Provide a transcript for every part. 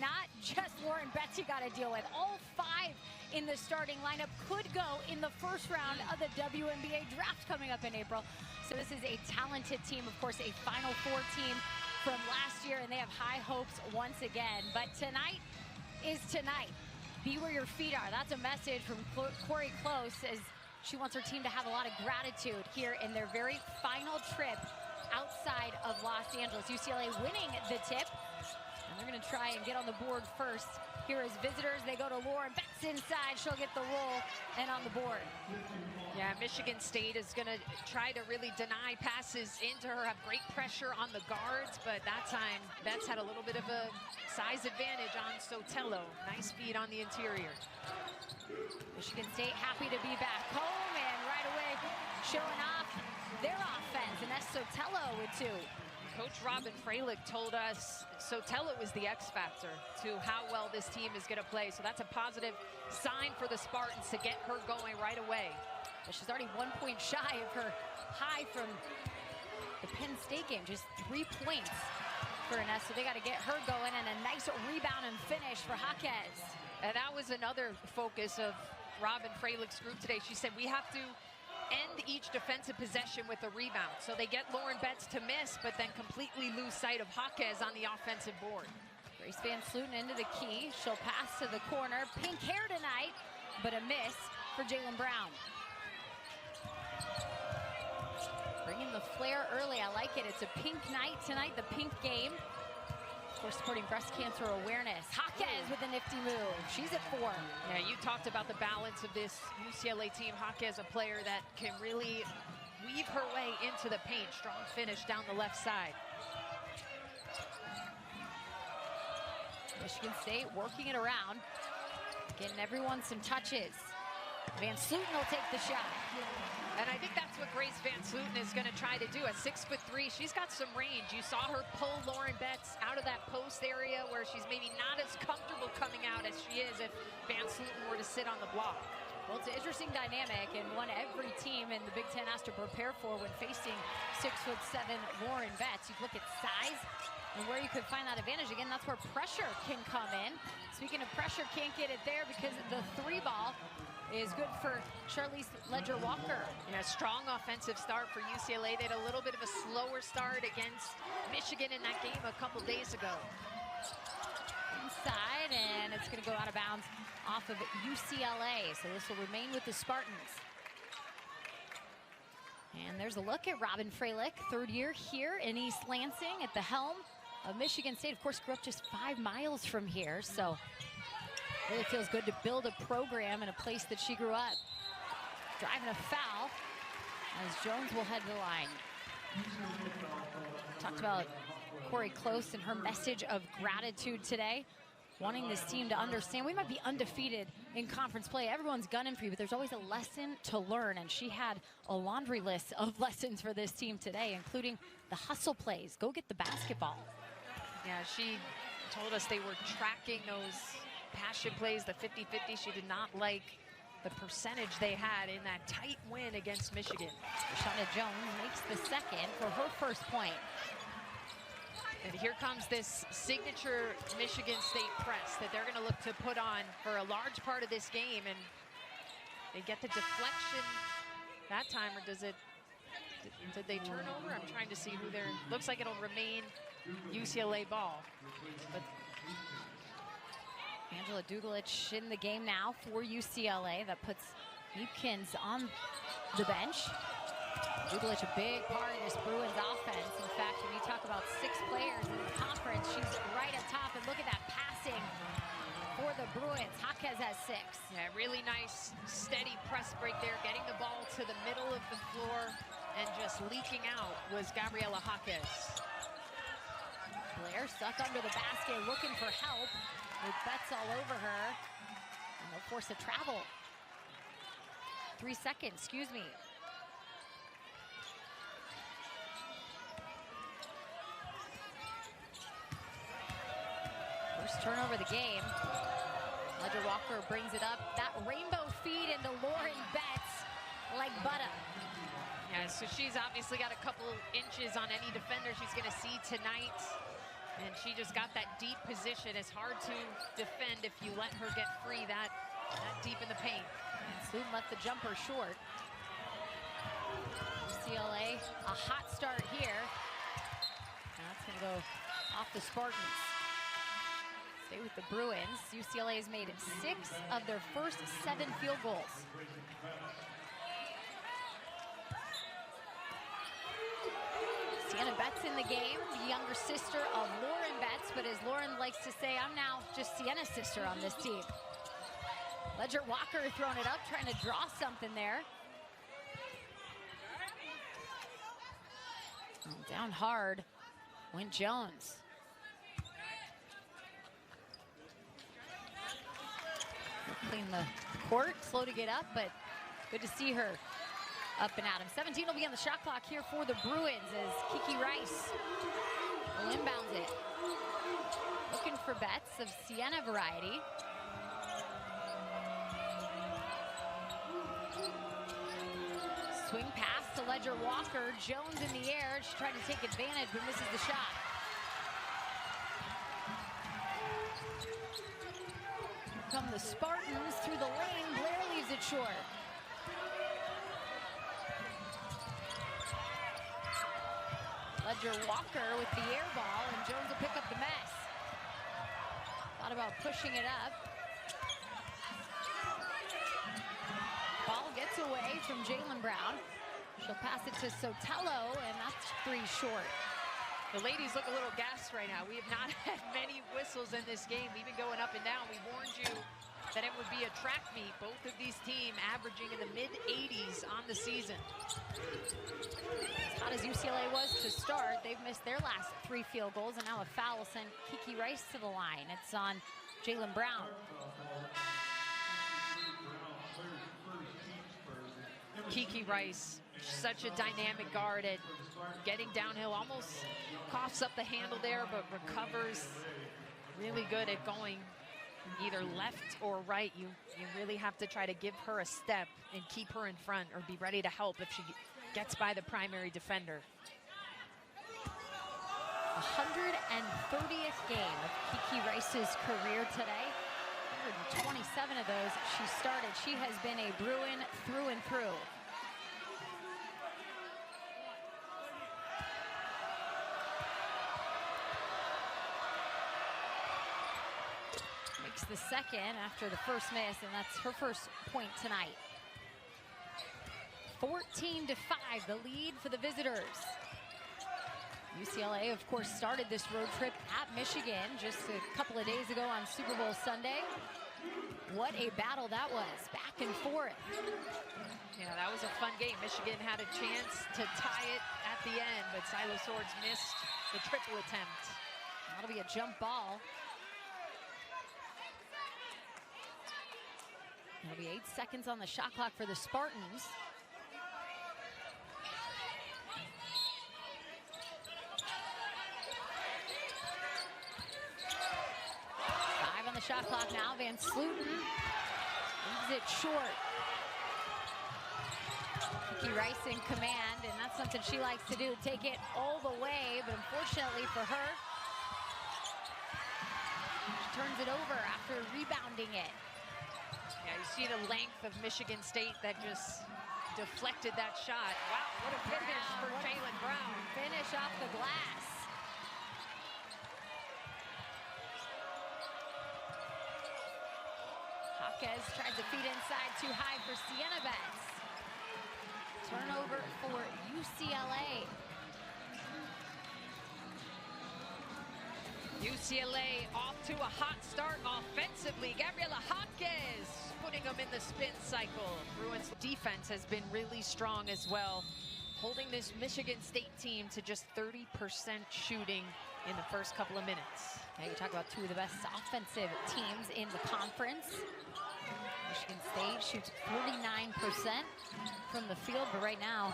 not just Lauren Betts you got to deal with. All 5 in the starting lineup could go in the first round of the WNBA draft coming up in April. So this is a talented team, of course, a Final Four team from last year, and they have high hopes once again. But tonight is tonight. Be where your feet are. That's a message from Corey Close, as she wants her team to have a lot of gratitude here in their very final trip outside of Los Angeles. UCLA winning the tip, and they're going to try and get on the board first. Here as visitors, they go to Lauren Betts inside. She'll get the roll and on the board. Yeah, Michigan State is going to try to really deny passes into her, have great pressure on the guards, but that time Betts had a little bit of a size advantage on Sotelo. Nice feed on the interior. Michigan State happy to be back home, and right away showing off their offense, and that's Sotelo with 2. Coach Robin Freilich told us Sotelo is the X factor to how well this team is going to play. So that's a positive sign for the Spartans to get her going right away. But she's already 1 point shy of her high from the Penn State game, just 3 points for Ines. So they got to get her going, and a nice rebound and finish for Jaquez. And that was another focus of Robin Freilich's group today. She said we have to end each defensive possession with a rebound. So they get Lauren Betts to miss, but then completely lose sight of Jaquez on the offensive board. Grace Van Sluten into the key. She'll pass to the corner. Pink hair tonight, but a miss for Jaylen Brown. Bringing the flair early. I like it. It's a pink night tonight, the pink game. Of course, supporting breast cancer awareness. Jaquez with a nifty move. She's at 4. Yeah, you talked about the balance of this UCLA team. Jaquez, a player that can really weave her way into the paint. Strong finish down the left side. Michigan State working it around, getting everyone some touches. Van Sluten will take the shot. And I think that's what Grace Van Sluten is going to try to do. At 6'3", she's got some range. You saw her pull Lauren Betts out of that post area where she's maybe not as comfortable coming out as she is if Van Sluten were to sit on the block. Well, it's an interesting dynamic, and one every team in the Big Ten has to prepare for when facing 6'7" Lauren Betts. You look at size and where you could find that advantage. Again, that's where pressure can come in. Speaking of pressure, can't get it there because the 3-ball is good for Charlize Ledger-Walker. Yeah, strong offensive start for UCLA. They had a little bit of a slower start against Michigan in that game a couple days ago. Inside, and it's going to go out of bounds off of UCLA. So this will remain with the Spartans. And there's a look at Robin Freilich, 3rd year here in East Lansing at the helm of Michigan State. Of course, grew up just 5 miles from here, so really feels good to build a program in a place that she grew up. Driving a foul as Jones will head to the line. Talked about Corey Close and her message of gratitude today, wanting this team to understand we might be undefeated in conference play. Everyone's gunning for you, but there's always a lesson to learn, and she had a laundry list of lessons for this team today, including the hustle plays. Go get the basketball. Yeah, she told us they were tracking those passion plays, the 50-50. She did not like the percentage they had in that tight win against Michigan. Shauna Jones makes the second for her first point. And here comes this signature Michigan State press that they're going to look to put on for a large part of this game. And they get the deflection that time, or did they turn over? I'm trying to see who they're, looks like it'll remain UCLA ball. But Angela Dugalich in the game now for UCLA. That puts Neepkins on the bench. Dugalich a big part of this Bruins offense. In fact, when you talk about 6 players in the conference, she's right up top. And look at that passing for the Bruins. Jaquez has 6. Yeah, really nice, steady press break there, getting the ball to the middle of the floor and just leaking out was Gabriela Jaquez. Blair stuck under the basket looking for help with Betts all over her. And they'll force a travel. 3 seconds, excuse me. First turnover of the game. Ledger-Walker brings it up. That rainbow feed into Lauren Betts like butter. Yeah, so she's obviously got a couple inches on any defender she's going to see tonight. And she just got that deep position. It's hard to defend if you let her get free that deep in the paint. And Sloon left the jumper short. UCLA, a hot start here. Now that's going to go off the Spartans. Stay with the Bruins. UCLA has made 6 of their first 7 field goals. Sienna Betts in the game, the younger sister of Lauren Betts, but as Lauren likes to say, I'm now just Sienna's sister on this team. Ledger Walker throwing it up, trying to draw something there. Down hard, Wynn Jones. Clean the court, slow to get up, but good to see her up and at him. 17 will be on the shot clock here for the Bruins as Kiki Rice will inbound it. Looking for Betts of Sienna variety. Swing pass to Ledger Walker. Jones in the air. She's trying to take advantage, but misses the shot. Here come the Spartans through the lane. Blair leaves it short. Ledger Walker with the air ball, and Jones will pick up the mess. Thought about pushing it up. Ball gets away from Jalen Brown. She'll pass it to Sotelo, and that's 3 short. The ladies look a little gassed right now. We have not had many whistles in this game. We've been going up and down. We warned you that it would be a track meet. Both of these teams averaging in the mid-80s on the season. As hot as UCLA was to start, they've missed their last 3 field goals, and now a foul will send Kiki Rice to the line. It's on Jalen Brown. Kiki Rice, such a dynamic guard at getting downhill, almost coughs up the handle there, but recovers. Really good at going either left or right. You really have to try to give her a step and keep her in front, or be ready to help if she gets by the primary defender. 130th game of Kiki Rice's career today. 127 of those she started. She has been a Bruin through and through. Makes the second after the first miss, and that's her first point tonight. 14-5, the lead for the visitors. UCLA, of course, started this road trip at Michigan just a couple of days ago on Super Bowl Sunday. What a battle that was, back and forth. Yeah, that was a fun game. Michigan had a chance to tie it at the end, but Silo Swords missed the triple attempt. That'll be a jump ball. It'll be 8 seconds on the shot clock for the Spartans. On the shot clock now, Van Slooten leaves it short. Kiki Rice in command, and that's something she likes to do, take it all the way, but unfortunately for her, she turns it over after rebounding it. Yeah, you see the length of Michigan State that just deflected that shot. Wow, what a finish for Jalen Brown. Finish off the glass. Jaquez tried to feed inside, too high for Sienna Betts. Turnover for UCLA. UCLA off to a hot start offensively. Gabriela Jaquez putting them in the spin cycle. Bruins defense has been really strong as well, holding this Michigan State team to just 30% shooting in the first couple of minutes. Now you talk about 2 of the best offensive teams in the conference. Michigan State shoots 49% from the field, but right now,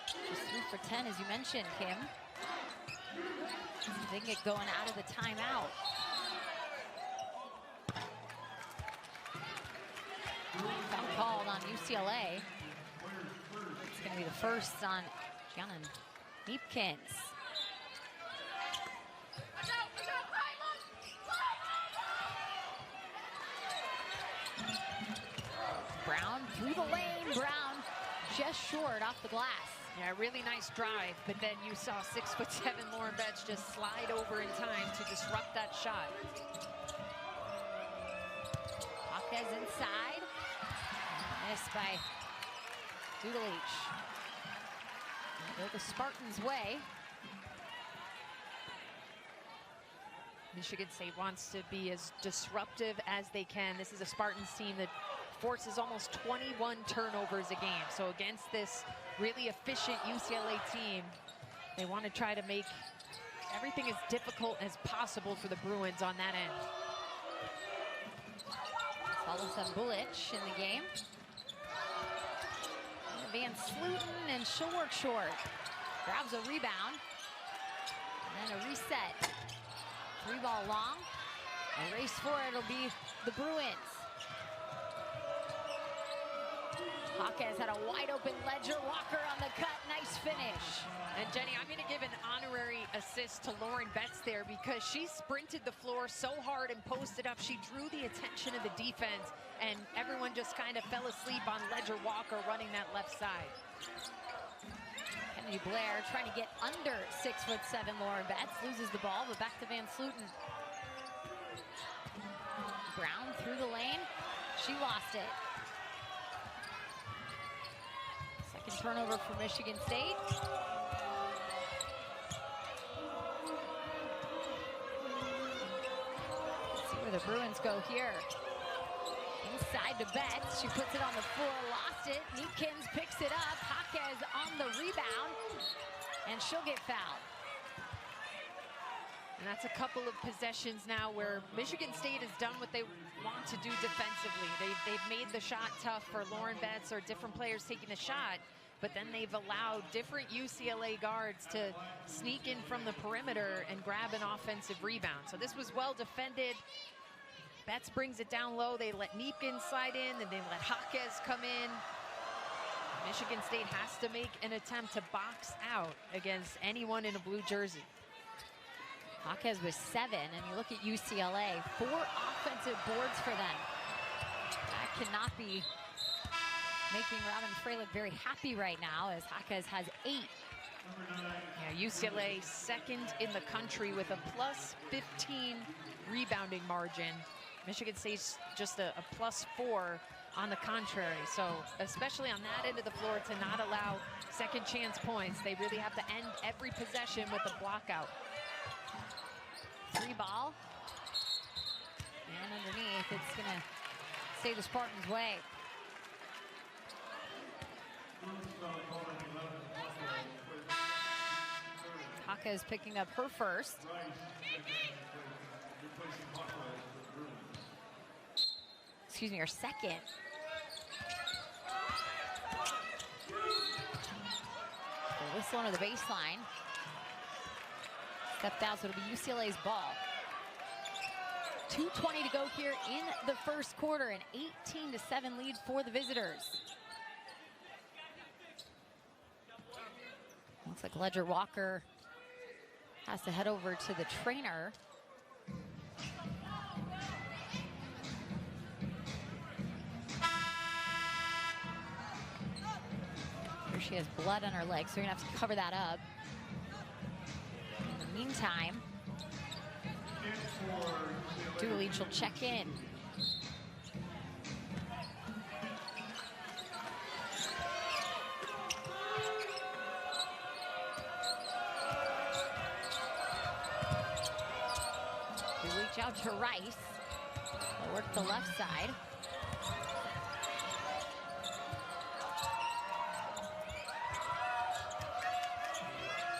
just 3 for 10, as you mentioned, Kim. They can get going out of the timeout. Foul called on UCLA. It's going to be the first on Gianna Neepkins. Brown through the lane. Brown just short off the glass. Yeah, really nice drive, but then you saw 6'7" Lauren Betts just slide over in time to disrupt that shot. Hawkes inside. Missed by Dudelich. Go the Spartans' way. Michigan State wants to be as disruptive as they can. This is a Spartans team that forces almost 21 turnovers a game. So against this really efficient UCLA team, they want to try to make everything as difficult as possible for the Bruins on that end. Follows Bulich in the game. Van Sluten, and she'll work short. Grabs a rebound. And then a reset. 3-ball long. A race for it. It'll be the Bruins. Hawkes had a wide open Ledger Walker on the cut. Nice finish. And Jenny, I'm going to give an honorary assist to Lauren Betts there because she sprinted the floor so hard and posted up. She drew the attention of the defense, and everyone just kind of fell asleep on Ledger Walker running that left side. Kennedy Blair trying to get under 6'7" Lauren Betts. Loses the ball, but back to Van Sluten. Brown through the lane. She lost it. Second turnover for Michigan State. Let's see where the Bruins go here. Inside to Betts. She puts it on the floor, lost it. Neekins picks it up. Hawkes on the rebound, and she'll get fouled. And that's a couple of possessions now where Michigan State has done what they want to do defensively. They've made the shot tough for Lauren Betts or different players taking the shot, but then they've allowed different UCLA guards to sneak in from the perimeter and grab an offensive rebound. So this was well defended. Betts brings it down low. They let Neepkin slide in, and they let Hawkes come in. Michigan State has to make an attempt to box out against anyone in a blue jersey. Hawkes was 7, and you look at UCLA, 4 offensive boards for them. That cannot be making Robin Fralick very happy right now, as Hawkes has 8. Yeah, UCLA second in the country with a +15 rebounding margin. Michigan State's just a +4 on the contrary. So especially on that end of the floor, to not allow second chance points, they really have to end every possession with a block out. 3-ball. And underneath, it's gonna stay the Spartans' way. Hawkes picking up her first. Excuse me, her second. The whistle under the baseline. Stepped out, so it'll be UCLA's ball. 2:20 to go here in the first quarter, an 18-7 lead for the visitors. Looks like Ledger Walker has to head over to the trainer. Here she has blood on her leg, so you're gonna have to cover that up. In the meantime, Dudelich will check in. Dudelich out to Rice. They'll work the left side.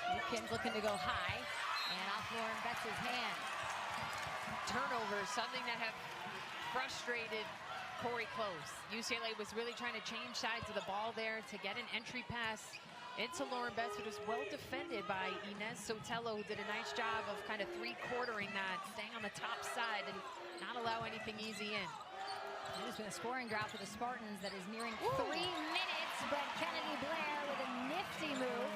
Neepkin's looking to go high, and off Lauren Betts' hand. Turnovers, something that have frustrated Corey Close. UCLA was really trying to change sides of the ball there to get an entry pass into Lauren Betts, who was well defended by Inez Sotelo, who did a nice job of kind of three-quartering that, staying on the top side and not allow anything easy in. There's been a scoring drought for the Spartans that is nearing 3 minutes, but Kennedy Blair with a nifty move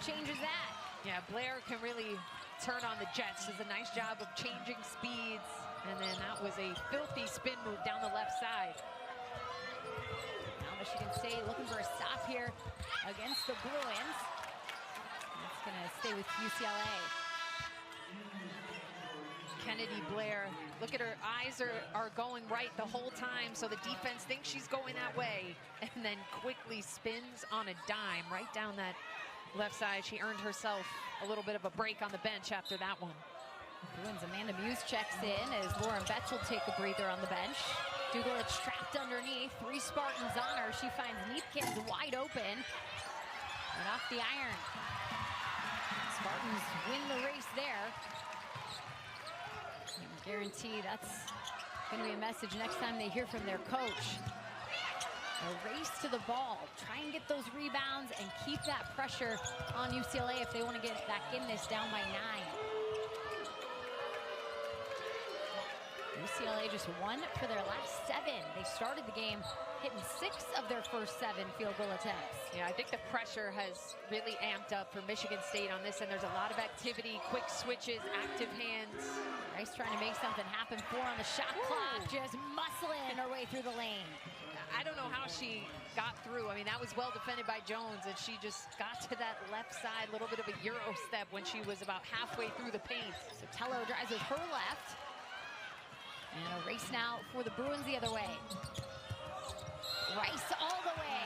changes that. Yeah, Blair can really turn on the Jets. Does a nice job of changing speeds, And then that was a filthy spin move down the left side. Now Michigan State looking for a stop here against the Bruins. That's going to stay with UCLA. Kennedy Blair, look at her eyes are going right the whole time, so the defense thinks she's going that way, and then quickly spins on a dime right down that left side. She earned herself a little bit of a break on the bench after that one. Bruins Amanda Muse checks in as Lauren Betts will take a breather on the bench. Dugalich trapped underneath, 3 Spartans on her. She finds Neepkins wide open and off the iron. Spartans win the race there. And guarantee that's going to be a message next time they hear from their coach. A race to the ball, try and get those rebounds and keep that pressure on UCLA if they want to get back in this down by 9. UCLA just 1 for their last 7. They started the game hitting 6 of their first 7 field goal attempts. Yeah, I think the pressure has really amped up for Michigan State on this, and there's a lot of activity, quick switches, active hands. Rice trying to make something happen. 4 on the shot clock, just muscling her way through the lane. I don't know how she got through. I mean, that was well defended by Jones, and she just got to that left side, a little bit of a Euro step when she was about halfway through the paint. So Tello drives with her left. And a race now for the Bruins the other way. Rice all the way.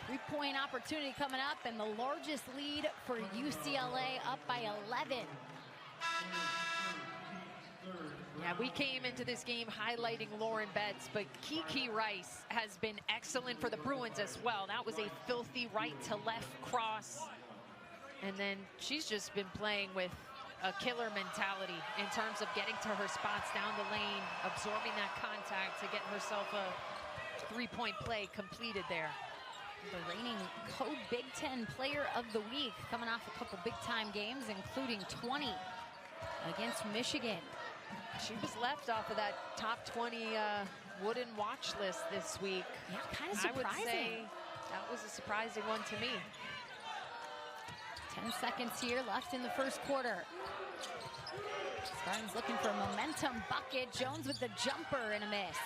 3-point opportunity coming up, and the largest lead for UCLA up by 11. Yeah, we came into this game highlighting Lauren Betts, but Kiki Rice has been excellent for the Bruins as well. That was a filthy right to left cross. And then she's just been playing with a killer mentality in terms of getting to her spots down the lane, absorbing that contact to get herself a 3-point play completed there. The reigning co-Big Ten Player of the Week, coming off a couple big-time games, including 20 against Michigan. She was left off of that top 20 wooden watch list this week. Yeah, kind of surprising. I would say that was a surprising one to me. 10 seconds here left in the first quarter. Spartans looking for a momentum bucket. Jones with the jumper and a miss.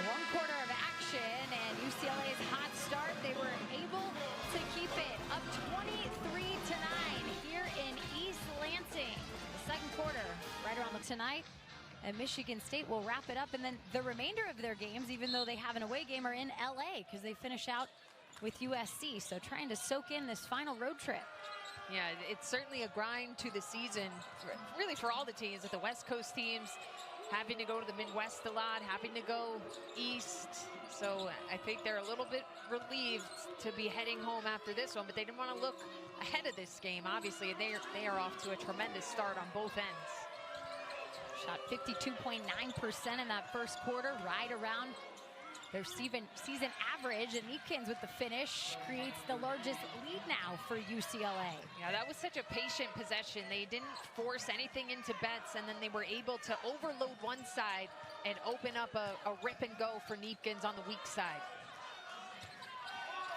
One quarter of action, and UCLA's hot start. They were able to keep it up 23-9 here in East Lansing. The second quarter right around tonight. And Michigan State will wrap it up, and then the remainder of their games, even though they have an away game, are in LA because they finish out with USC. So trying to soak in this final road trip. Yeah, it's certainly a grind to the season, really for all the teams, with the West Coast teams having to go to the Midwest a lot, having to go east. So I think they're a little bit relieved to be heading home after this one, but they didn't want to look ahead of this game. Obviously, they are off to a tremendous start on both ends. Shot 52.9% in that first quarter, right around their season average. And Neepkins with the finish creates the largest lead now for UCLA. Yeah, that was such a patient possession. They didn't force anything into Betts, and then they were able to overload one side and open up a rip and go for Neepkins on the weak side.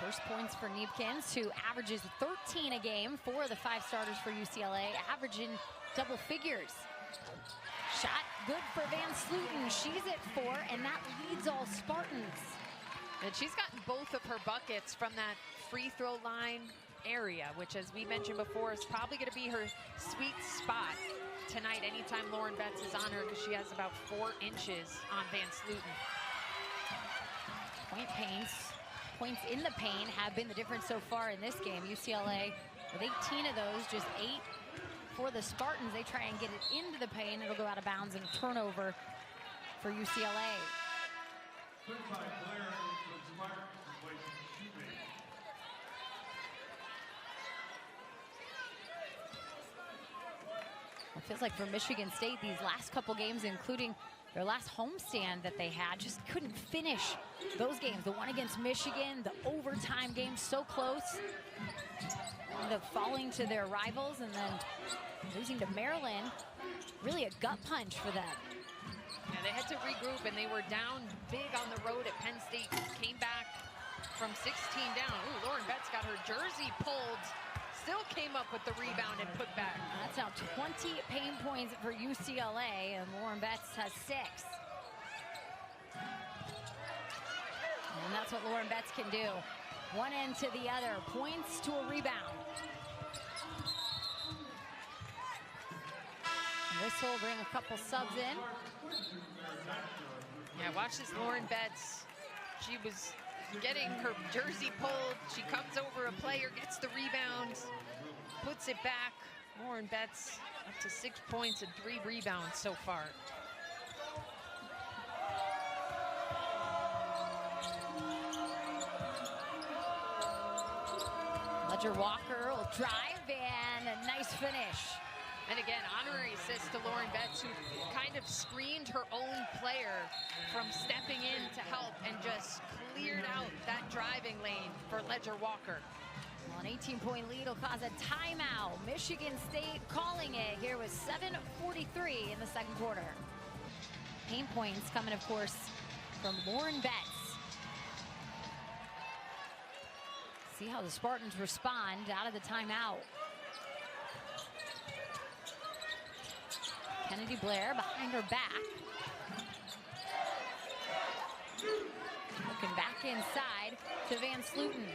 First points for Neepkins, who averages 13 a game. 4 of the 5 starters for UCLA, averaging double figures. Shot good for Van Slooten. She's at 4, and that leads all Spartans. And she's gotten both of her buckets from that free throw line area, which, as we mentioned before, is probably going to be her sweet spot tonight anytime Lauren Betts is on her, because she has about 4 inches on Van Slooten. Points in the paint have been the difference so far in this game. UCLA with 18 of those, just 8 for the Spartans. They try and get it into the paint. It'll go out of bounds and a turnover for UCLA. It feels like for Michigan State, these last couple games, including their last homestand that they had, just couldn't finish those games. The one against Michigan, the overtime game, so close. End up falling to their rivals, and then losing to Maryland. Really a gut punch for them. Yeah, they had to regroup, and they were down big on the road at Penn State. Came back from 16 down. Ooh, Lauren Betts got her jersey pulled still came up with the rebound and put back. That's now 20 pain points for UCLA, and Lauren Betts has 6. And that's what Lauren Betts can do. One end to the other, points to a rebound. This will bring a couple subs in. Yeah, watch this Lauren Betts. She was getting her jersey pulled. She comes over a player, gets the rebound, puts it back. Lauren Betts up to 6 points and 3 rebounds so far. Ledger Walker will drive, and a nice finish. And again, honorary assist to Lauren Betts, who kind of screened her own player from stepping in to help and just cleared out that driving lane for Ledger Walker. Well, an 18-point lead will cause a timeout. Michigan State calling it here with 7:43 in the second quarter. Pain points coming, of course, from Lauren Betts. See how the Spartans respond out of the timeout. Kennedy Blair behind her back. Looking back inside to Van Sluten.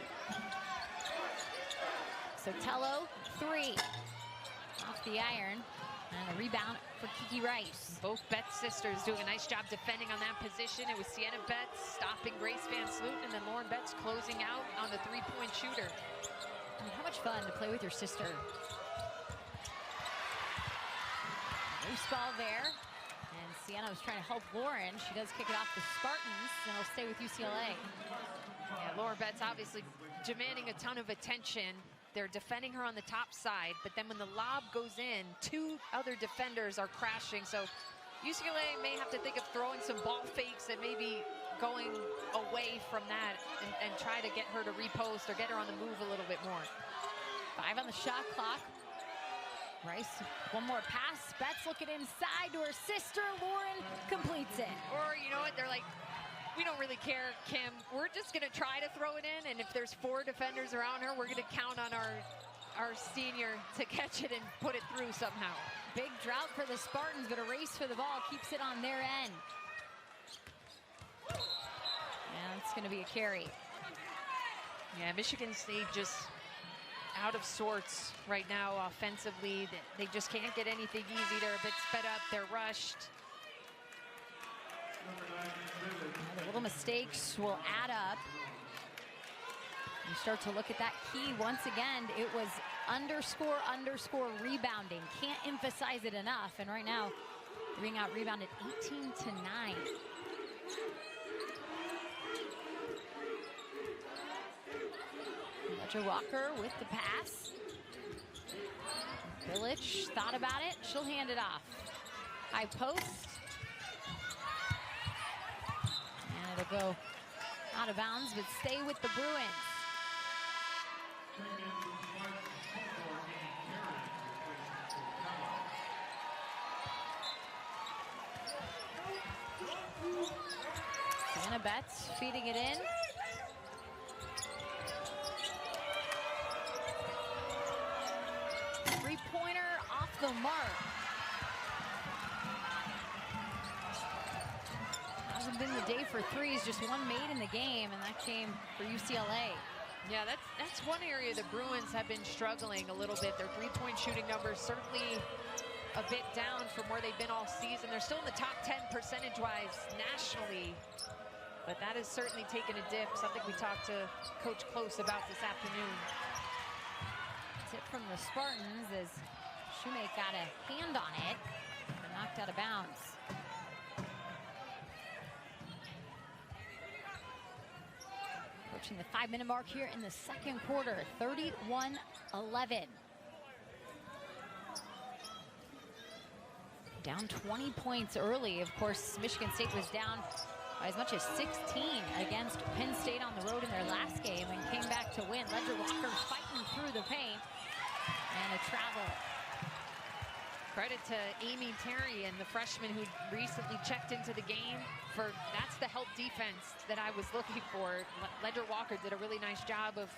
Sotelo, 3. Off the iron. And a rebound for Kiki Rice. Both Betts sisters doing a nice job defending on that position. It was Sienna Betts stopping Grace Van Sluten, and then Lauren Betts closing out on the 3-point shooter. I mean, how much fun to play with your sister. Loose ball there, and Sienna was trying to help Lauren. She does kick it off the Spartans, and it'll stay with UCLA. Yeah, Lauren Betts obviously demanding a ton of attention. They're defending her on the top side, but then when the lob goes in, 2 other defenders are crashing. So UCLA may have to think of throwing some ball fakes and maybe going away from that and try to get her to repost or get her on the move a little bit more. 5 on the shot clock. Rice, one more pass. Betts looking inside to her sister. Lauren completes it. Or, you know what, they're like, we don't really care, Kim. We're just going to try to throw it in, and if there's 4 defenders around her, we're going to count on our senior to catch it and put it through somehow. Big drought for the Spartans, but a race for the ball keeps it on their end. And it's going to be a carry. Yeah, Michigan State just out of sorts right now offensively. They just can't get anything easy. They're a bit sped up. They're rushed. The little mistakes will add up. You start to look at that key once again. It was underscore rebounding. Can't emphasize it enough. And right now, being out rebounded 18-9. Ledger Walker with the pass. Village thought about it. She'll hand it off. High post. And it'll go out of bounds, but stay with the Bruins. Sienna Betts feeding it in. Three-pointer off the mark. Hasn't been the day for threes, just one made in the game, and that came for UCLA. Yeah, that's one area the Bruins have been struggling a little bit. Their three-point shooting numbers certainly a bit down from where they've been all season. They're still in the top 10 percentage-wise nationally, but that has certainly taken a dip, something we talked to Coach Close about this afternoon. Tip from the Spartans as Shoemake got a hand on it, but knocked out of bounds. Approaching the 5-minute mark here in the second quarter, 31-11. Down 20 points early. Of course, Michigan State was down by as much as 16 against Penn State on the road in their last game and came back to win. Ledger Walker fighting through the paint, and a travel. Credit to Amy Terry and the freshman who recently checked into the game. That's the help defense that I was looking for. Ledger Walker did a really nice job of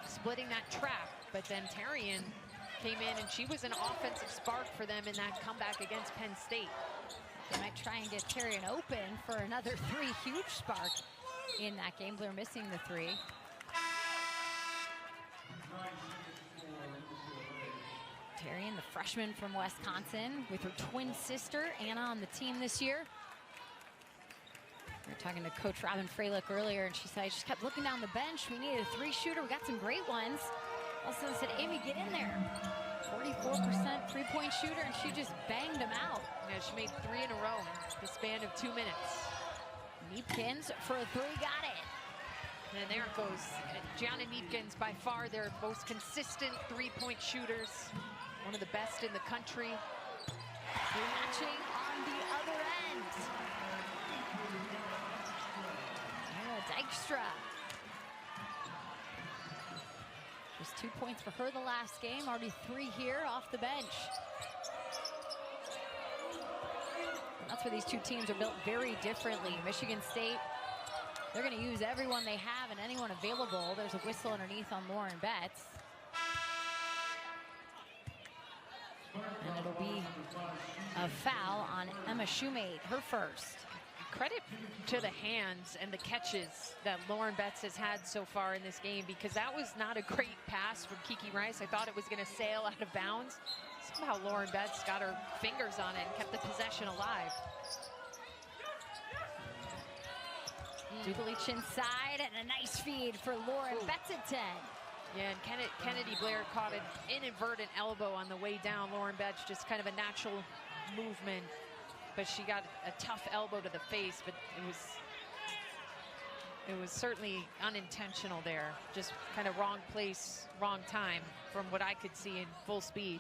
splitting that trap but then Tarian came in, and she was an offensive spark for them in that comeback against Penn State. They might try and get Tarian open for another three. Huge spark in that game. Blair missing the three. Tarian, the freshman from Wisconsin, with her twin sister, Anna, on the team this year. We were talking to Coach Robin Freilich earlier, and she said, I just kept looking down the bench. We needed a three-shooter. We got some great ones. All of a sudden said, Amy, get in there. 44% three-point shooter, and she just banged them out. Yeah, she made 3 in a row in the span of 2 minutes. Neepkins for a three, got it. And there it goes. Gianna Neepkins, by far their most consistent three-point shooters. One of the best in the country. Matching on the other end. Dykstra. Just 2 points for her the last game. Already 3 here off the bench. That's where these two teams are built very differently. Michigan State, they're going to use everyone they have and anyone available. There's a whistle underneath on Lauren Betts. And it'll be a foul on Emma Shoemate, her first. Credit to the hands and the catches that Lauren Betts has had so far in this game, because that was not a great pass from Kiki Rice. I thought it was going to sail out of bounds. Somehow Lauren Betts got her fingers on it and kept the possession alive. Dugalich inside, and a nice feed for Lauren Betts at 10. Yeah, and Kennedy Blair caught an inadvertent elbow on the way down. Lauren Betts, just kind of a natural movement, but she got a tough elbow to the face, but it was certainly unintentional there. Just kind of wrong place, wrong time from what I could see in full speed.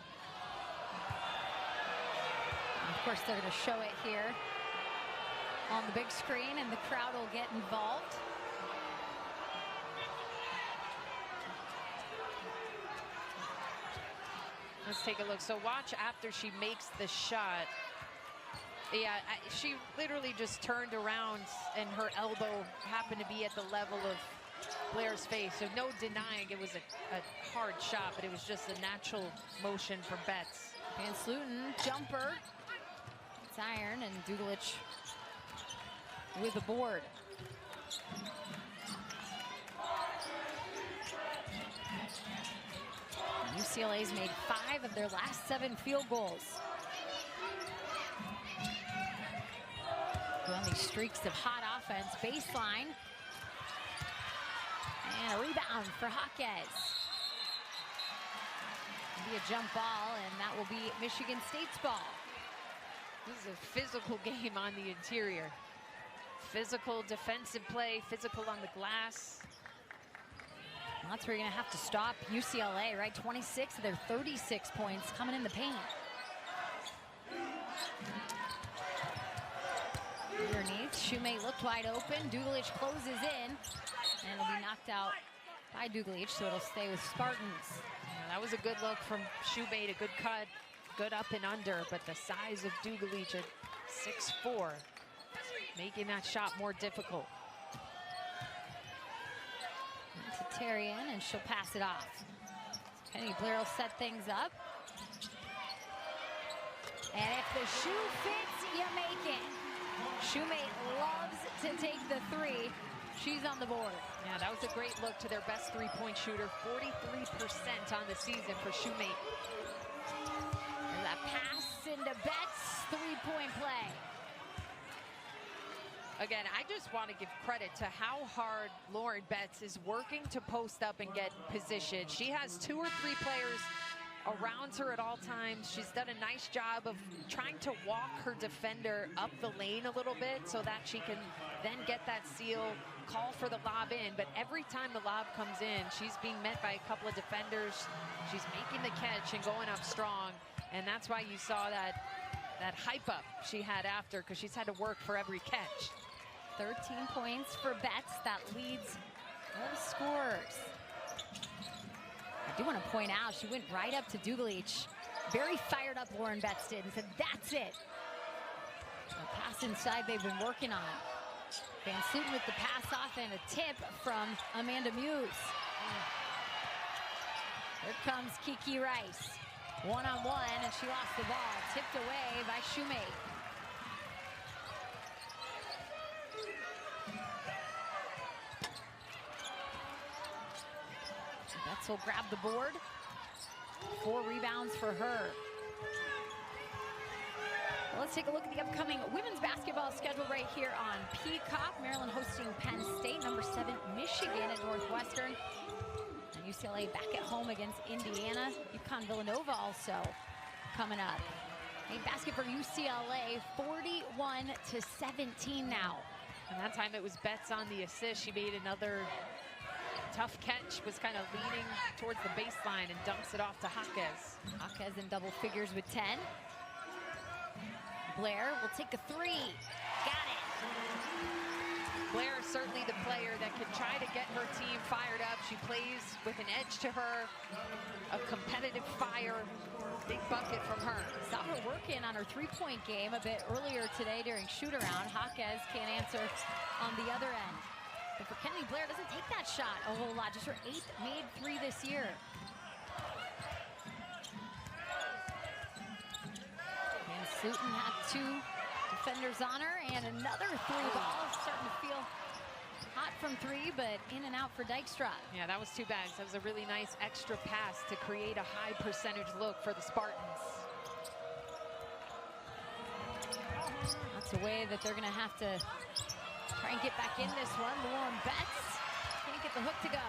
Of course, they're going to show it here on the big screen, and the crowd will get involved. Let's take a look. So watch after she makes the shot. Yeah, she literally just turned around, and her elbow happened to be at the level of Blair's face. So no denying it was a hard shot, but it was just a natural motion from Betts. Van Sluten, jumper. It's iron, and Dugalich with the board. UCLA's made 5 of their last 7 field goals. Go on these streaks of hot offense. Baseline. And a rebound for Jaquez. Be a jump ball, and that will be Michigan State's ball. This is a physical game on the interior. Physical defensive play, physical on the glass. Well, that's where you're going to have to stop UCLA, right? 26 of their 36 points coming in the paint. Underneath, Shoemate looked wide open. Dugalich closes in, and it'll be knocked out by Dugalich, so it'll stay with Spartans. Yeah, that was a good look from Shoemate, a good cut, good up and under, but the size of Dugalich at 6'4", making that shot more difficult. To Tarian, and she'll pass it off. Kennedy Blair will set things up. And if the shoe fits, you make it. Shoemate loves to take the 3. She's on the board. Yeah, that was a great look to their best three-point shooter. 43% on the season for Shoemate. And that pass into Betts, 3-point play. Again, I just want to give credit to how hard Lauren Betts is working to post up and get position. She has 2 or 3 players around her at all times. She's done a nice job of trying to walk her defender up the lane a little bit so that she can then get that seal, call for the lob in. But every time the lob comes in, she's being met by a couple of defenders. She's making the catch and going up strong. And that's why you saw that hype up she had after, because she's had to work for every catch. 13 points for Betts. That leads all scorers. I do want to point out, she went right up to Dugalich. Very fired up, Lauren Betts did, and said, that's it. A pass inside they've been working on. Van Sluten with the pass off, and a tip from Amanda Muse. Here comes Kiki Rice. One-on-one, and she lost the ball. Tipped away by Shoemate. Betts will grab the board. 4 rebounds for her. Well, let's take a look at the upcoming women's basketball schedule right here on Peacock. Maryland hosting Penn State, number 7 Michigan at Northwestern. And UCLA back at home against Indiana. UConn Villanova also coming up. A basket for UCLA, 41-17 now. And that time it was Betts on the assist. She made another tough catch, was kind of leaning towards the baseline and dumps it off to Jaquez. Jaquez in double figures with 10. Blair will take a 3. Got it. Blair is certainly the player that can try to get her team fired up. She plays with an edge to her, a competitive fire, big bucket from her. Saw her working on her three-point game a bit earlier today during shoot-around. Jaquez can't answer on the other end. But for Kennedy, Blair doesn't take that shot a whole lot. Just her 8th made 3 this year. And Slutin had 2 defenders on her, and another 3 ball. Starting to feel hot from 3, but in and out for Dykstra. Yeah, that was 2 bags. That was a really nice extra pass to create a high percentage look for the Spartans. That's a way that they're going to have to try and get back in this one. Lauren Betts can't get the hook to go.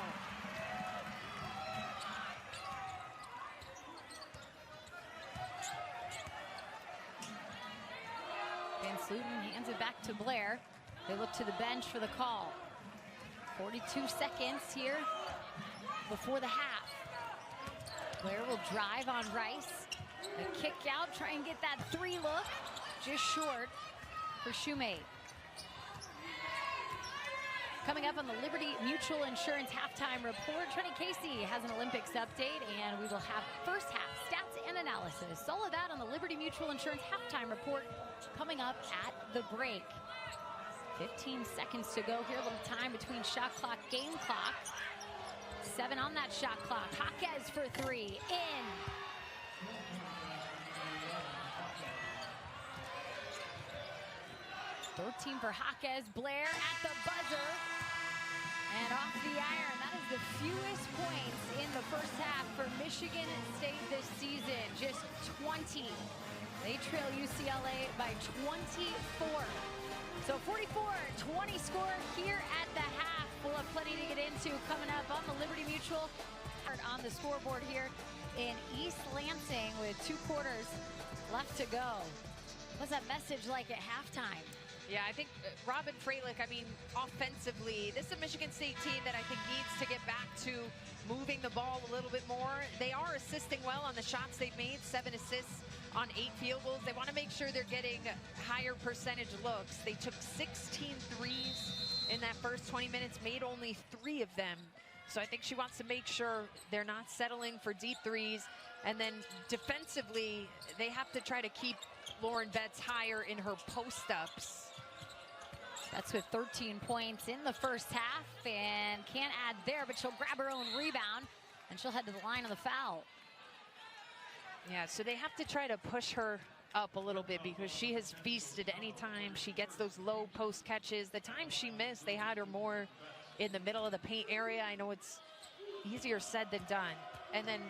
Van Sluten hands it back to Blair. They look to the bench for the call. 42 seconds here before the half. Blair will drive on Rice. A kick out, try and get that 3 look. Just short for Shoemate. Coming up on the Liberty Mutual Insurance halftime report, Trenny Casey has an Olympics update, and we will have first half stats and analysis. All of that on the Liberty Mutual Insurance halftime report coming up at the break. 15 seconds to go here, a little time between shot clock, game clock. 7 on that shot clock. Jaquez for 3, in. Team for Jaquez. Blair at the buzzer. And off the iron. That is the fewest points in the first half for Michigan State this season. Just 20. They trail UCLA by 24. So 44-20 score here at the half. We'll have plenty to get into coming up on the Liberty Mutual. On the scoreboard here in East Lansing with 2 quarters left to go. What's that message like at halftime? Yeah, I think Robin Freilich, I mean, offensively, this is a Michigan State team that I think needs to get back to moving the ball a little bit more. They are assisting well on the shots they've made, 7 assists on 8 field goals. They want to make sure they're getting higher percentage looks. They took 16 threes in that first 20 minutes, made only 3 of them. So I think she wants to make sure they're not settling for deep threes. And then defensively, they have to try to keep Lauren Betts higher in her post-ups. That's with 13 points in the first half, and can't add there, but she'll grab her own rebound, and she'll head to the line of the foul. Yeah, so they have to try to push her up a little bit because she has feasted anytime she gets those low post catches. The time she missed, they had her more in the middle of the paint area. I know it's easier said than done. And then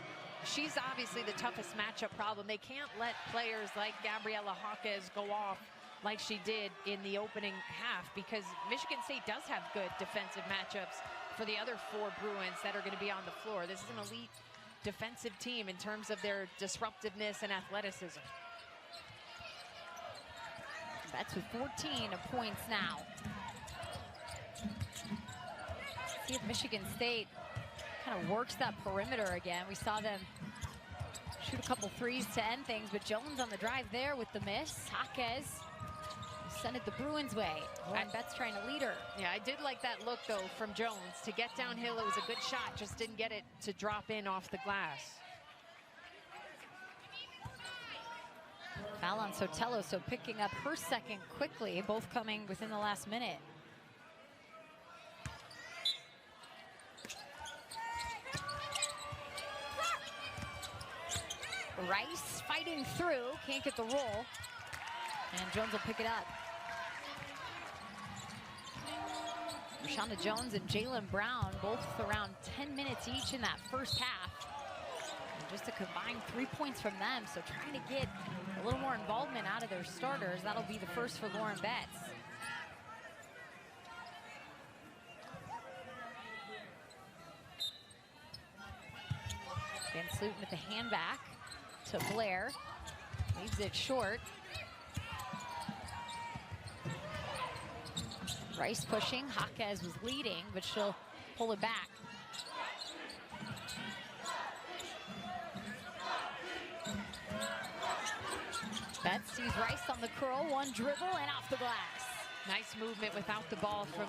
she's obviously the toughest matchup problem. They can't let players like Gabriella Jaquez go off like she did in the opening half, because Michigan State does have good defensive matchups for the other 4 Bruins that are going to be on the floor. This is an elite defensive team in terms of their disruptiveness and athleticism. That's with 14 points now. See if Michigan State kind of works that perimeter again. We saw them shoot a couple threes to end things, but Jones on the drive there with the miss. Jaquez send it the Bruins' way. Lauren Betts trying to lead her. Yeah, I did like that look, though, from Jones. To get downhill, it was a good shot, just didn't get it to drop in off the glass. Foul on Sotelo, so picking up her second quickly, both coming within the last minute. spinning through, can't get the roll. And Jones will pick it up. Rashonda Jones and Jalen Brown, both around 10 minutes each in that first half. And just a combined 3 points from them, so trying to get a little more involvement out of their starters. That'll be the first for Lauren Betts. Van Sluten with the hand back to Blair. Leaves it short. Rice pushing. Jaquez was leading, but she'll pull it back. Betts sees Rice on the curl. One dribble and off the glass. Nice movement without the ball from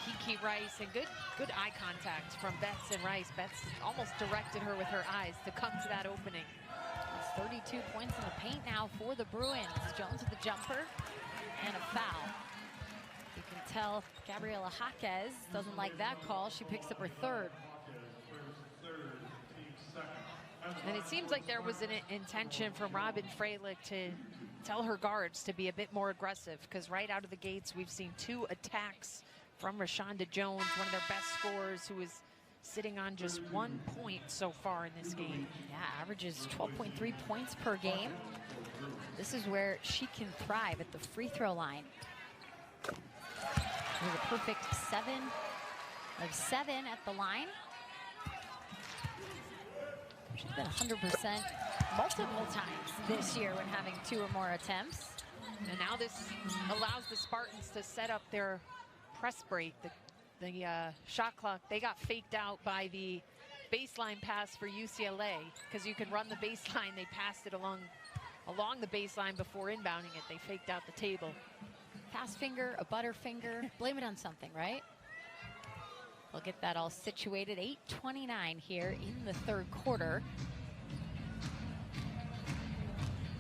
Kiki Rice, and good eye contact from Betts and Rice. Betts almost directed her with her eyes to come to that opening. It's 32 points in the paint now for the Bruins. Jones with the jumper and a foul. You can tell Gabriela Jaquez doesn't like that call. She picks up her third. And it seems like there was an intention from Robin Freilich to tell her guards to be a bit more aggressive, because right out of the gates we've seen 2 attacks from Rashonda Jones, one of their best scorers, who is sitting on just 1 point so far in this game. Yeah, averages 12.3 points per game. This is where she can thrive, at the free throw line. With a perfect 7 of 7 at the line. She's been 100% multiple times this year when having 2 or more attempts. And now this allows the Spartans to set up their press break. The shot clock, they got faked out by the baseline pass for UCLA, because you can run the baseline. They passed it along the baseline before inbounding it. They faked out the table. Fast finger, a butter finger, blame it on something, right? We'll get that all situated. 8:29 here in the third quarter.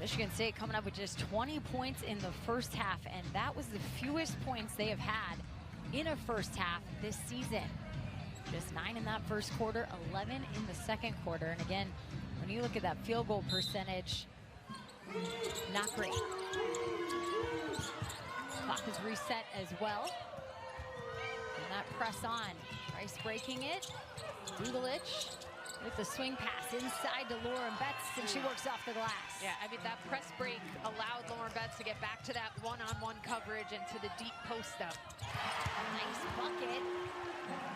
Michigan State coming up with just 20 points in the first half, and that was the fewest points they have had in a first half this season. Just 9 in that first quarter, 11 in the second quarter. And again, when you look at that field goal percentage, not great. Clock is reset as well. And that press on. Rice breaking it. Dugalich with the swing pass inside to Lauren Betts, and she works off the glass. Yeah, I mean, that press break allowed Lauren Betts to get back to that one-on-one coverage and to the deep post up. Nice bucket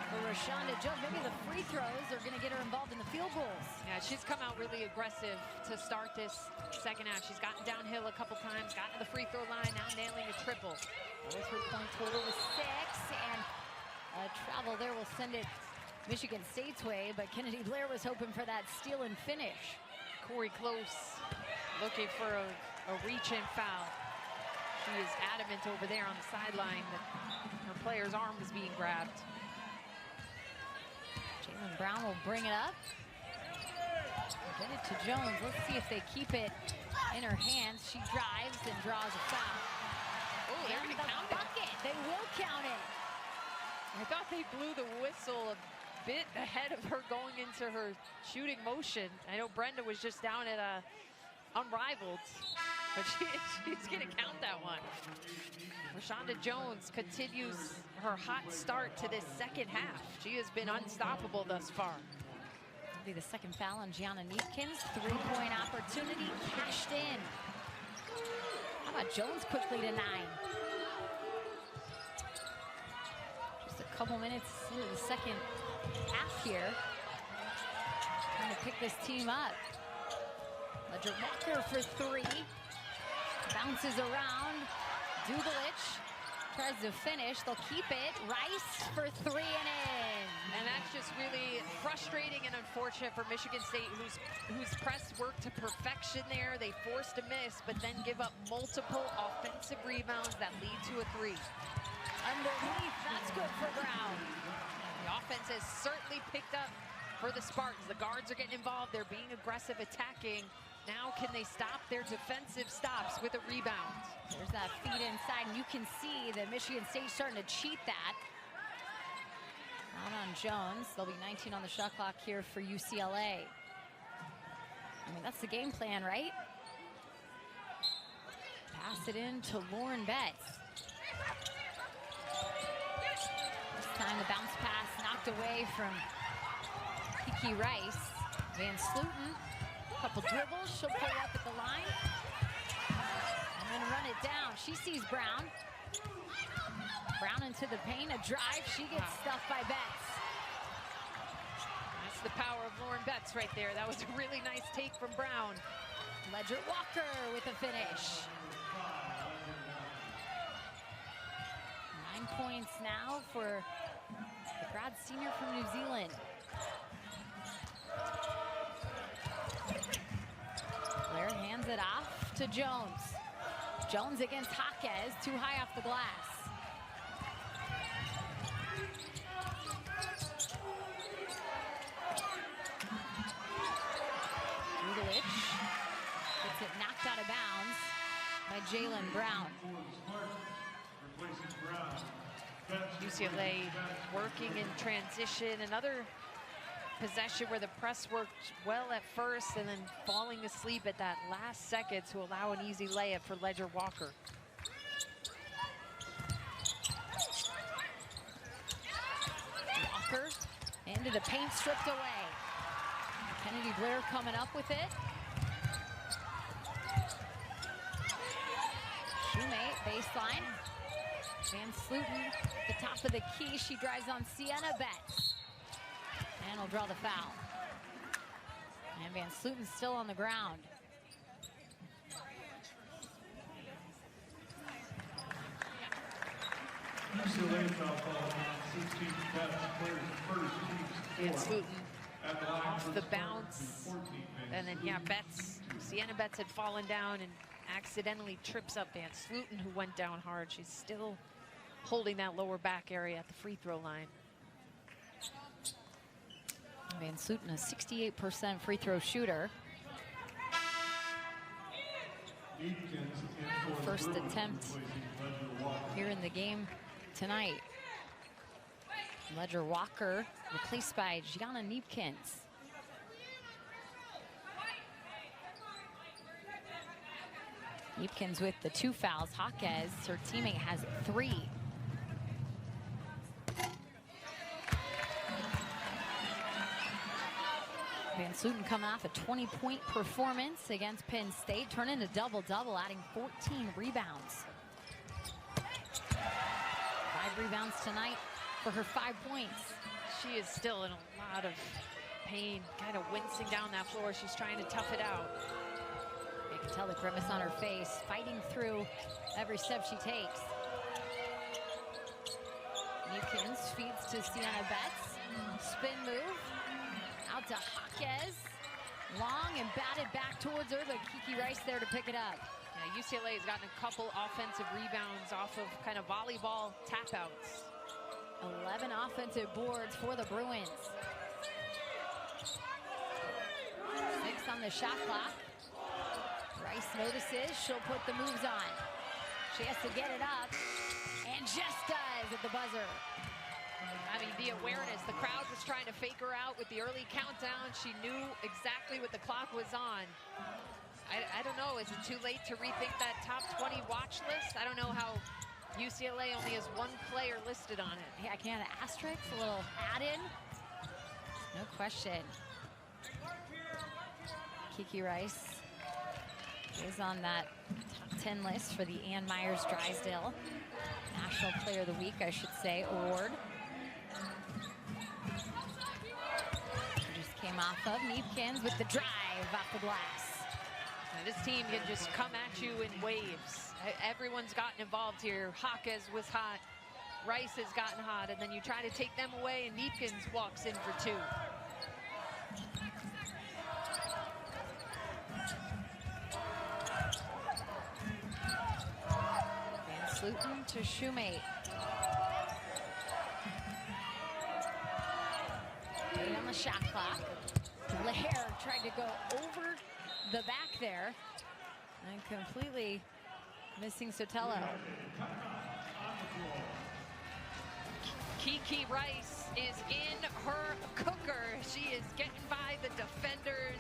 for Rashonda Jones. Maybe the free throws are going to get her involved in the field goals. Yeah, she's come out really aggressive to start this second half. She's gotten downhill a couple times, gotten to the free throw line, now nailing a triple. Both her point total was 6, and a travel there will send it Michigan State's way, but Kennedy Blair was hoping for that steal and finish. Corey Close looking for a reach-in foul. She is adamant over there on the sideline that her player's arm was being grabbed. Jalen Brown will bring it up. Get it to Jones. Let's see if they keep it in her hands. She drives and draws a foul. Oh, they're going to count bucket. They will count it. I thought they blew the whistle a bit ahead of her going into her shooting motion. I know Brenda was just down at Unrivaled, but she's going to count that one. Rashonda Jones continues her hot start to this second half. She has been unstoppable thus far. It'll be the second foul on Gianna Neepkins. 3-point opportunity cashed in. How about Jones quickly to 9? Just a couple minutes into the second half here. Trying to pick this team up. Ledger Walker for 3. Bounces around. Dugalich tries to finish. They'll keep it. Rice for 3 and in. And that's just really frustrating and unfortunate for Michigan State, whose press worked to perfection there. They forced a miss, but then give up multiple offensive rebounds that lead to a 3. Underneath, that's good for Brown. The offense has certainly picked up for the Spartans. The guards are getting involved. They're being aggressive, attacking. Now can they stop their defensive stops with a rebound? There's that feed inside, and you can see that Michigan State's starting to cheat that. Out on Jones. There'll be 19 on the shot clock here for UCLA. I mean, that's the game plan, right? it in to Lauren Betts. This time the bounce pass knocked away from Kiki Rice. Van Sluten, a couple dribbles, she'll pull up at the line. And then run it down. She sees Brown. Brown into the paint, a drive. She gets stuffed by Betts. That's the power of Lauren Betts right there. That was a really nice take from Brown. Ledger Walker with a finish. 9 points now for the grad senior from New Zealand. Blair hands it off to Jones. Jones against Jaquez, too high off the glass. Rudelich gets it knocked out of bounds by Jalen Brown. UCLA working in transition. Another possession where the press worked well at first and then falling asleep at that last second to allow an easy layup for Ledger Walker. Walker into the paint, stripped away. Kennedy Blair coming up with it. Shoemate, baseline. Van Sluten, the top of the key. She drives on Sienna Betts. And will draw the foul. And Van Sluten's still on the ground. UCLA foul call on 16 Betts, players first, teams Van Sluten off the bounce. And then, yeah, Betts, Sienna Betts had fallen down and accidentally trips up Van Sluten, who went down hard. She's still holding that lower back area at the free throw line. Van Sluten, a 68% free throw shooter. First attempt here in the game tonight. Ledger Walker replaced by Gianna Neepkins. Neepkins with the 2 fouls. Jaquez, her teammate, has 3. Van Sluten coming off a 20-point performance against Penn State, turning a double-double, adding 14 rebounds. 5 rebounds tonight for her 5 points. She is still in a lot of pain, kind of wincing down that floor. She's trying to tough it out. You can tell the grimace on her face, fighting through every step she takes. Neepkins feeds to Sienna Betts. Spin move. Out to Jaquez. Long and batted back towards her, but Kiki Rice there to pick it up. Yeah, UCLA has gotten a couple offensive rebounds off of kind of volleyball tap outs. 11 offensive boards for the Bruins. 6 on the shot clock. Rice notices, she'll put the moves on. She has to get it up, and just does at the buzzer. I mean, the awareness, the crowd was trying to fake her out with the early countdown. She knew exactly what the clock was on. I don't know, is it too late to rethink that top 20 watch list? I don't know how UCLA only has 1 player listed on it. Yeah, I can't asterisk, a little add-in. No question. Kiki Rice is on that top 10 list for the Ann Myers Drysdale National Player of the Week, I should say, award. Just came off of Neepkins with the drive off the glass. Now, this team can just come at you in waves. Everyone's gotten involved here. Jaquez was hot. Rice has gotten hot, and then you try to take them away, and Neepkins walks in for 2. Van Sluten to Shoemate. 8 on the shot clock. Blair tried to go over the back there and completely missing Sotelo. Kiki Rice is in her cooker. She is getting by the defenders.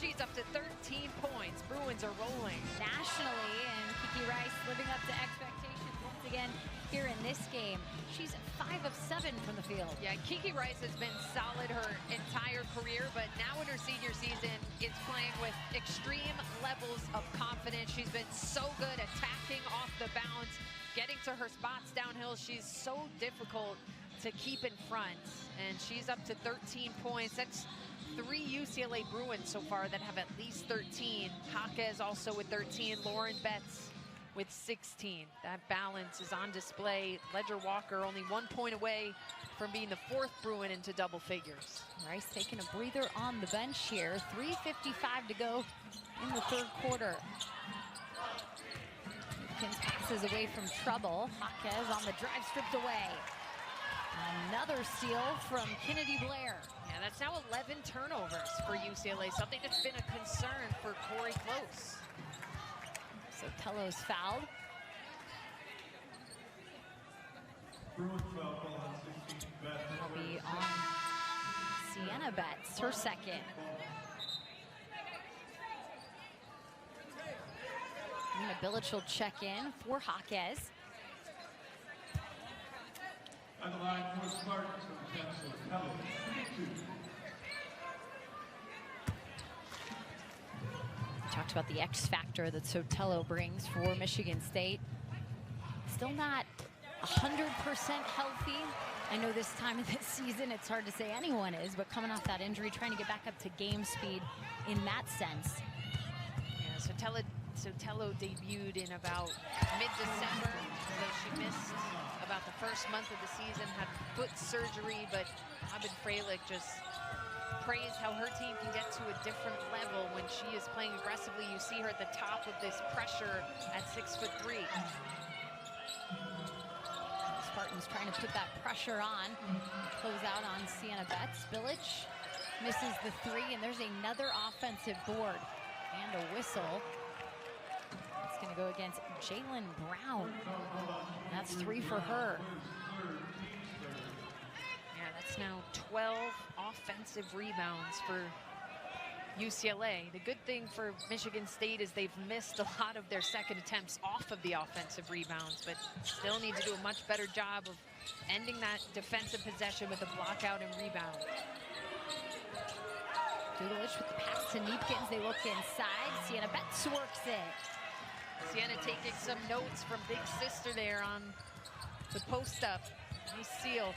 She's up to 13 points. Bruins are rolling. Nationally, and Kiki Kiki Rice living up to expectations once again here in this game. She's 5 of 7 from the field. Yeah, Kiki Rice has been solid her entire career, but now in her senior season is playing with extreme levels of confidence. She's been so good attacking off the bounce, getting to her spots downhill. She's so difficult to keep in front, and she's up to 13 points. That's 3 UCLA Bruins so far that have at least 13. Jaquez also with 13. Lauren Betts with 16. That balance is on display. Ledger Walker only 1 point away from being the 4th Bruin into double figures. Rice taking a breather on the bench here. 3:55 to go in the 3rd quarter. Hopkins passes away from trouble. Jaquez on the drive, stripped away. Another steal from Kennedy Blair. Yeah, that's now 11 turnovers for UCLA, something that's been a concern for Corey Close. Sotelo's fouled. Bruins foul call on 16. That'll be on Sienna Betts, her second. Nina Bilic will check in for Jaquez. On the line for Spartans from Chancellor Pellet, 22. Talked about the X factor that Sotelo brings for Michigan State. Still not 100% healthy. I know this time of this season it's hard to say anyone is, but coming off that injury, trying to get back up to game speed in that sense. Yeah, Sotelo debuted in about mid-December, so she missed about the first month of the season, had foot surgery, but Abid Freilich just praised how her team can get to a different level when she is playing aggressively. You see her at the top of this pressure at 6'3". Spartans trying to put that pressure on. Close out on Sienna Betts. Bilic misses the 3, and there's another offensive board and a whistle. It's going to go against Jalen Brown. That's 3 for her. Yeah, that's now 12 offensive rebounds for UCLA. The good thing for Michigan State is they've missed a lot of their second attempts off of the offensive rebounds, but still need to do a much better job of ending that defensive possession with a block out and rebound. Dudelich with the pass to Neepkins. They look inside. Sienna Betts works it. Sienna taking some notes from big sister there on the post up. Nice seal.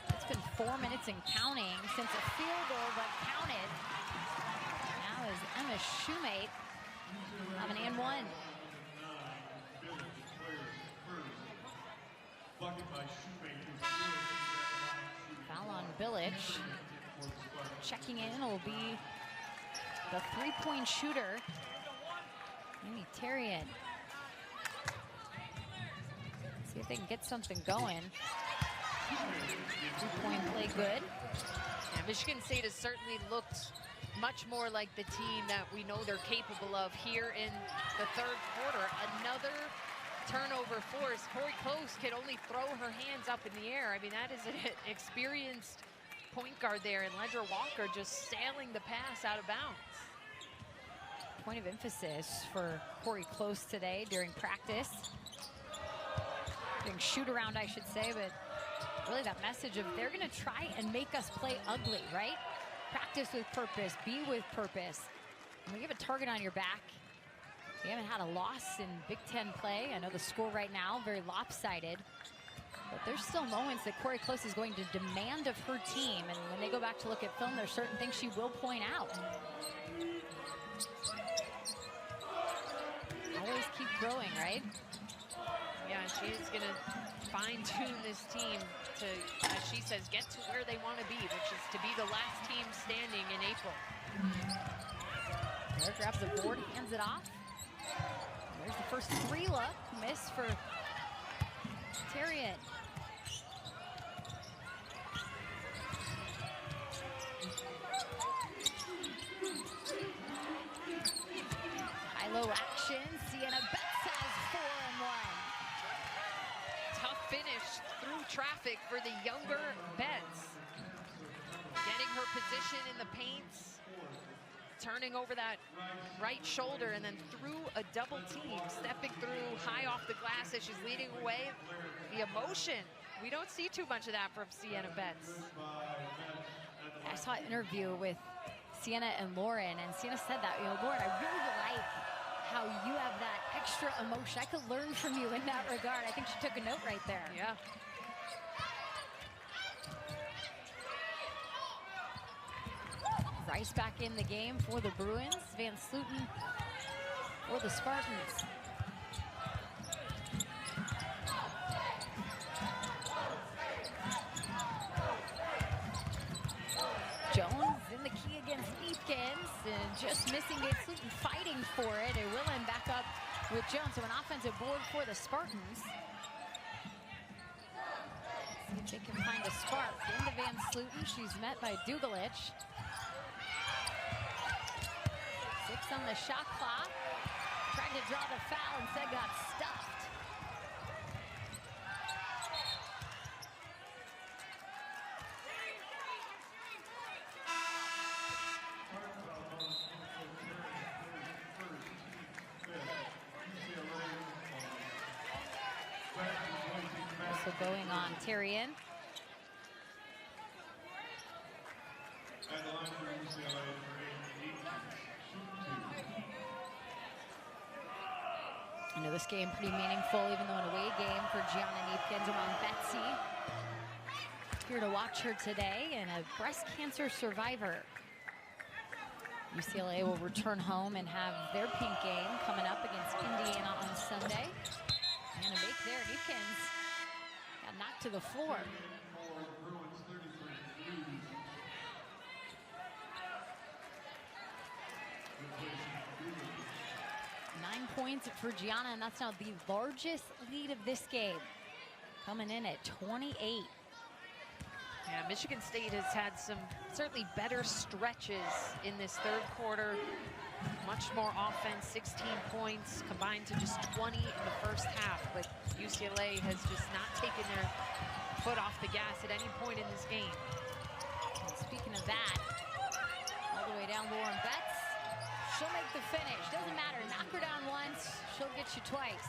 It's been 4 minutes and counting since a field goal got counted. Now is Emma Shoemate of an and 1. Foul on Bilic. Checking in will be the 3-point shooter, Amy Terrian. See if they can get something going. 3-point play good. Yeah, Michigan State has certainly looked much more like the team that we know they're capable of here in the 3rd quarter. Another turnover force. Corey Close can only throw her hands up in the air. I mean, that is an experienced point guard there, and Ledger Walker just sailing the pass out of bounds. Point of emphasis for Corey Close today during practice. During shoot around, I should say, but really that message of they're gonna try and make us play ugly, right? Practice with purpose, be with purpose. When you have a target on your back, we haven't had a loss in Big Ten play. I know the score right now, very lopsided. But there's still moments that Corey Close is going to demand of her team. And when they go back to look at film, there's certain things she will point out. Always keep growing, right? Yeah, she is going to fine-tune this team to, as she says, get to where they want to be, which is to be the last team standing in April. There grabs the board, hands it off. There's the first 3 look. Miss for Terrian. High-low action. Sienna Betts has 4 and 1. Tough finish through traffic for the younger Betts. Getting her position in the paint. turning over that right shoulder and then through a double team, stepping through high off the glass as she's leading away. The emotion, we don't see too much of that from Sienna Betts. I saw an interview with Sienna and Lauren, and Sienna said that, Lauren, I really like how you have that extra emotion. I could learn from you in that regard. I think she took a note right there. Yeah. Rice back in the game for the Bruins. Van Sluten for the Spartans. Jones in the key against Eatkins, and just missing Van Sluten fighting for it. And Willen back up with Jones. So an offensive board for the Spartans. See if they can find a spark into Van Sluten. She's met by Dugalich. 6 on the shot clock. Tried to draw the foul, instead got stuffed. Also going on Tyrion. At the line for UCLA for 8-2. I know this game pretty meaningful, even though an away game for Gianna Neepkins around Betsy. Here to watch her today, and a breast cancer survivor. UCLA will return home and have their pink game coming up against Indiana on Sunday. And a make there, Neepkins got knocked to the floor. Bruins 33. 9 points for Gianna, and that's now the largest lead of this game. Coming in at 28. Yeah, Michigan State has had some certainly better stretches in this third quarter. Much more offense, 16 points combined to just 20 in the first half. But UCLA has just not taken their foot off the gas at any point in this game. And speaking of that, all the way down Lauren Betts. She'll make the finish. Doesn't matter. Knock her down once, she'll get you twice.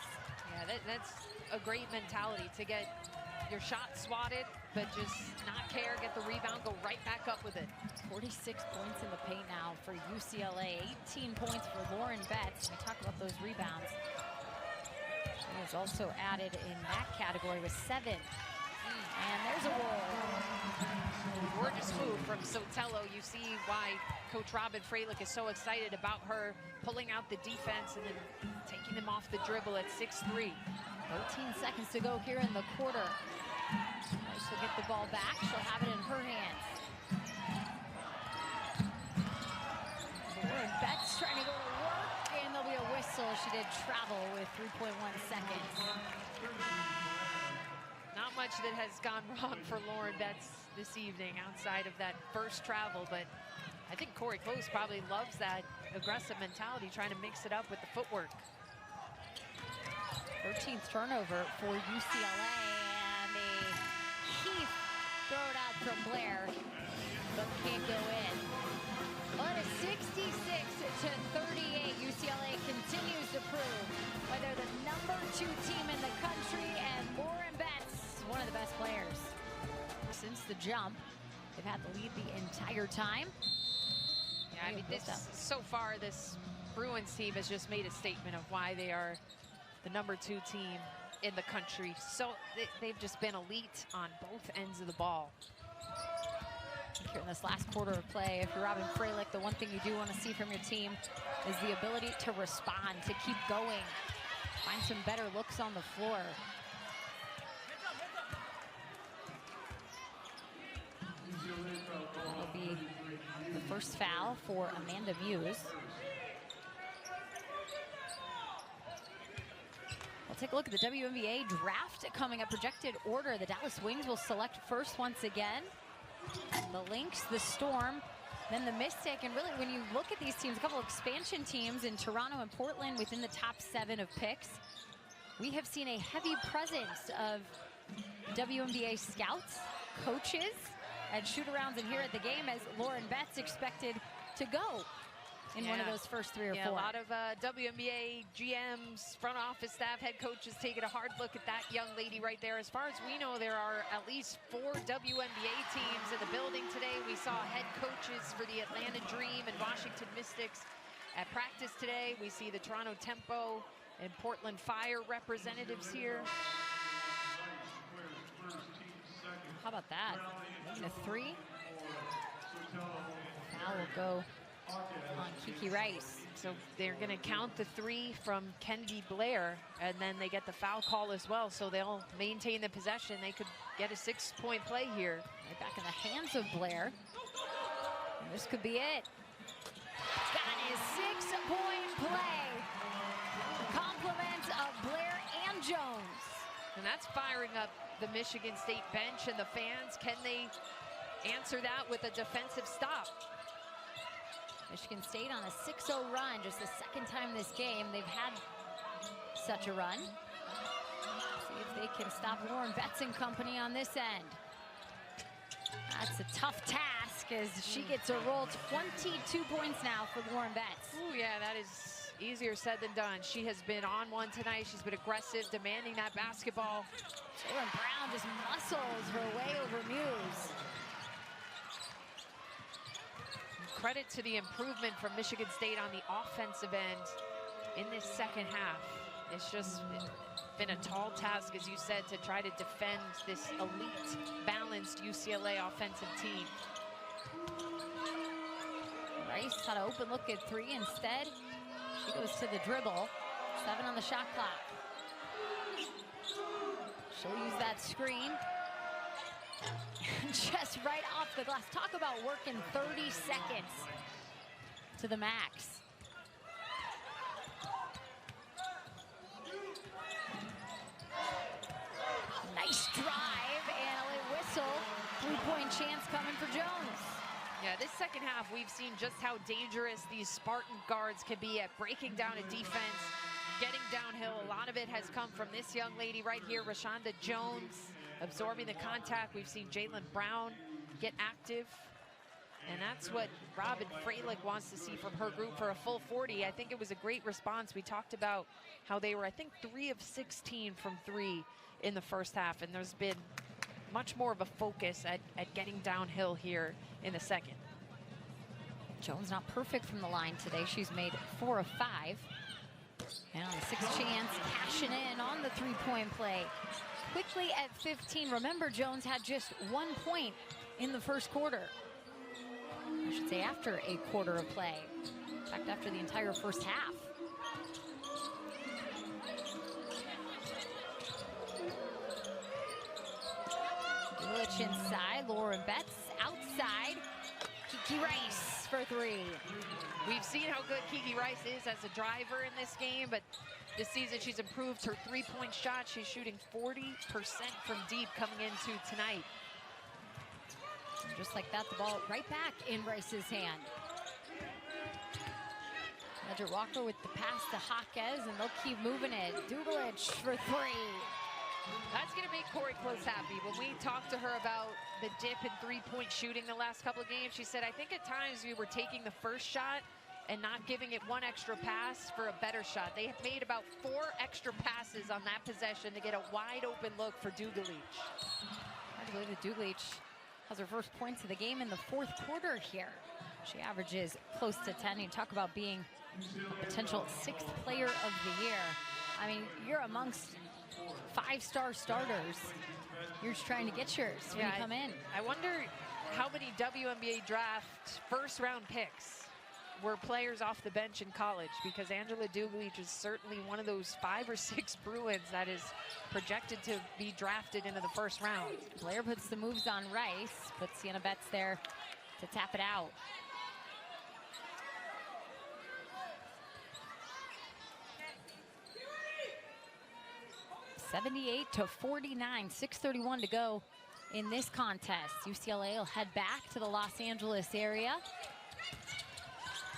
Yeah, that's a great mentality, to get your shot swatted, but just not care, get the rebound, go right back up with it. 46 points in the paint now for UCLA. 18 points for Lauren Betts. We talk about those rebounds. She was also added in that category with 7. And there's a roll. Gorgeous move from Sotelo. You see why Coach Robin Freilich is so excited about her pulling out the defense and then taking them off the dribble at 6'3". 13 seconds to go here in the quarter. Rice will get the ball back. She'll have it in her hands. Lauren Betts trying to go to work, and there'll be a whistle. She did travel with 3.1 seconds. Not much that has gone wrong for Lauren Betts this evening outside of that first travel, but I think Corey Close probably loves that aggressive mentality, trying to mix it up with the footwork. 13th turnover for UCLA, and a Heath throw it out from Blair, but can't go in. On a 66-38, UCLA continues to prove why they're the #2 team in the country, and Lauren Betts, one of the best players. Since the jump, they've had the lead the entire time. Yeah, I mean, so far, this Bruins team has just made a statement of why they are the #2 team in the country. So they've just been elite on both ends of the ball. Here in this last quarter of play, if you're Robin Freilich, the one thing you do want to see from your team is the ability to respond, to keep going, find some better looks on the floor. That'll be the first foul for Amanda Muse. We'll take a look at the WNBA draft coming up. Projected order: the Dallas Wings will select first once again. The Lynx, the Storm, then the Mystic. And really, when you look at these teams, a couple expansion teams in Toronto and Portland within the top 7 of picks, we have seen a heavy presence of WNBA scouts, coaches, and shoot-arounds in here at the game, as Lauren Betts expected to go in one of those first 3 or 4. A lot of WNBA GMs, front office staff, head coaches taking a hard look at that young lady right there. As far as we know, there are at least 4 WNBA teams in the building today. We saw head coaches for the Atlanta Dream and Washington Mystics at practice today. We see the Toronto Tempo and Portland Fire representatives here. How about that? Making a 3. Foul will go on Kiki Rice. So they're going to count the 3 from Kennedy Blair, and then they get the foul call as well. So they'll maintain the possession. They could get a 6-point play here. Right back in the hands of Blair. And this could be it. That is 6-point play. Compliments of Blair and Jones. And that's firing up the Michigan State bench and the fans. Can they answer that with a defensive stop? Michigan State on a 6-0 run, just the second time this game they've had such a run. See if they can stop Lauren Betts and company on this end. That's a tough task as she gets a roll. 22 points now for Lauren Betts. Oh yeah, that is easier said than done. She has been on one tonight. She's been aggressive, demanding that basketball. Jalen Brown just muscles her way over Muse. Credit to the improvement from Michigan State on the offensive end in this second half. It's just been a tall task, as you said, to try to defend this elite, balanced UCLA offensive team. Rice had an open look at 3. Instead, she goes to the dribble. 7 on the shot clock. She'll use that screen. Just right off the glass. Talk about working 30 seconds to the max. Nice drive and a late whistle. 3-point chance coming for Jones. Yeah, this second half, we've seen just how dangerous these Spartan guards can be at breaking down a defense, getting downhill. A lot of it has come from this young lady right here, Rashonda Jones, absorbing the contact. We've seen Jalen Brown get active, and that's what Robin Freilich wants to see from her group for a full 40. I think it was a great response. We talked about how they were, I think, 3 of 16 from 3 in the first half, and there's been much more of a focus at getting downhill here in the second. Jones not perfect from the line today. She's made 4 of 5. And on the 6th chance, cashing in on the 3-point play. Quickly at 15. Remember, Jones had just 1 point in the first quarter. I should say after a quarter of play. In fact, after the entire first half. Glitch inside, Lauren Betts outside. Kiki Rice for 3. We've seen how good Kiki Rice is as a driver in this game, but this season she's improved her 3-point shot. She's shooting 40% from deep coming into tonight. And just like that, the ball right back in Rice's hand. Ledger Walker with the pass to Jaquez, and they'll keep moving it. Dugalich for 3. That's going to make Corey Close happy. When we talked to her about the dip in 3-point shooting the last couple of games, she said, I think at times we were taking the first shot and not giving it 1 extra pass for a better shot. They have made about 4 extra passes on that possession to get a wide open look for Dugalich. Hard to believe that Dugalich has her first points of the game in the 4th quarter here. She averages close to 10. You talk about being a potential 6th player of the year. I mean, you're amongst 5-star starters. You're just trying to get yours when you come in. I wonder how many WNBA draft first-round picks were players off the bench in college, because Angela Dugalich is certainly one of those 5 or 6 Bruins that is projected to be drafted into the first round. Blair puts the moves on Rice, but Sienna Betts there to tap it out. (78-49), 6:31 to go in this contest. UCLA will head back to the Los Angeles area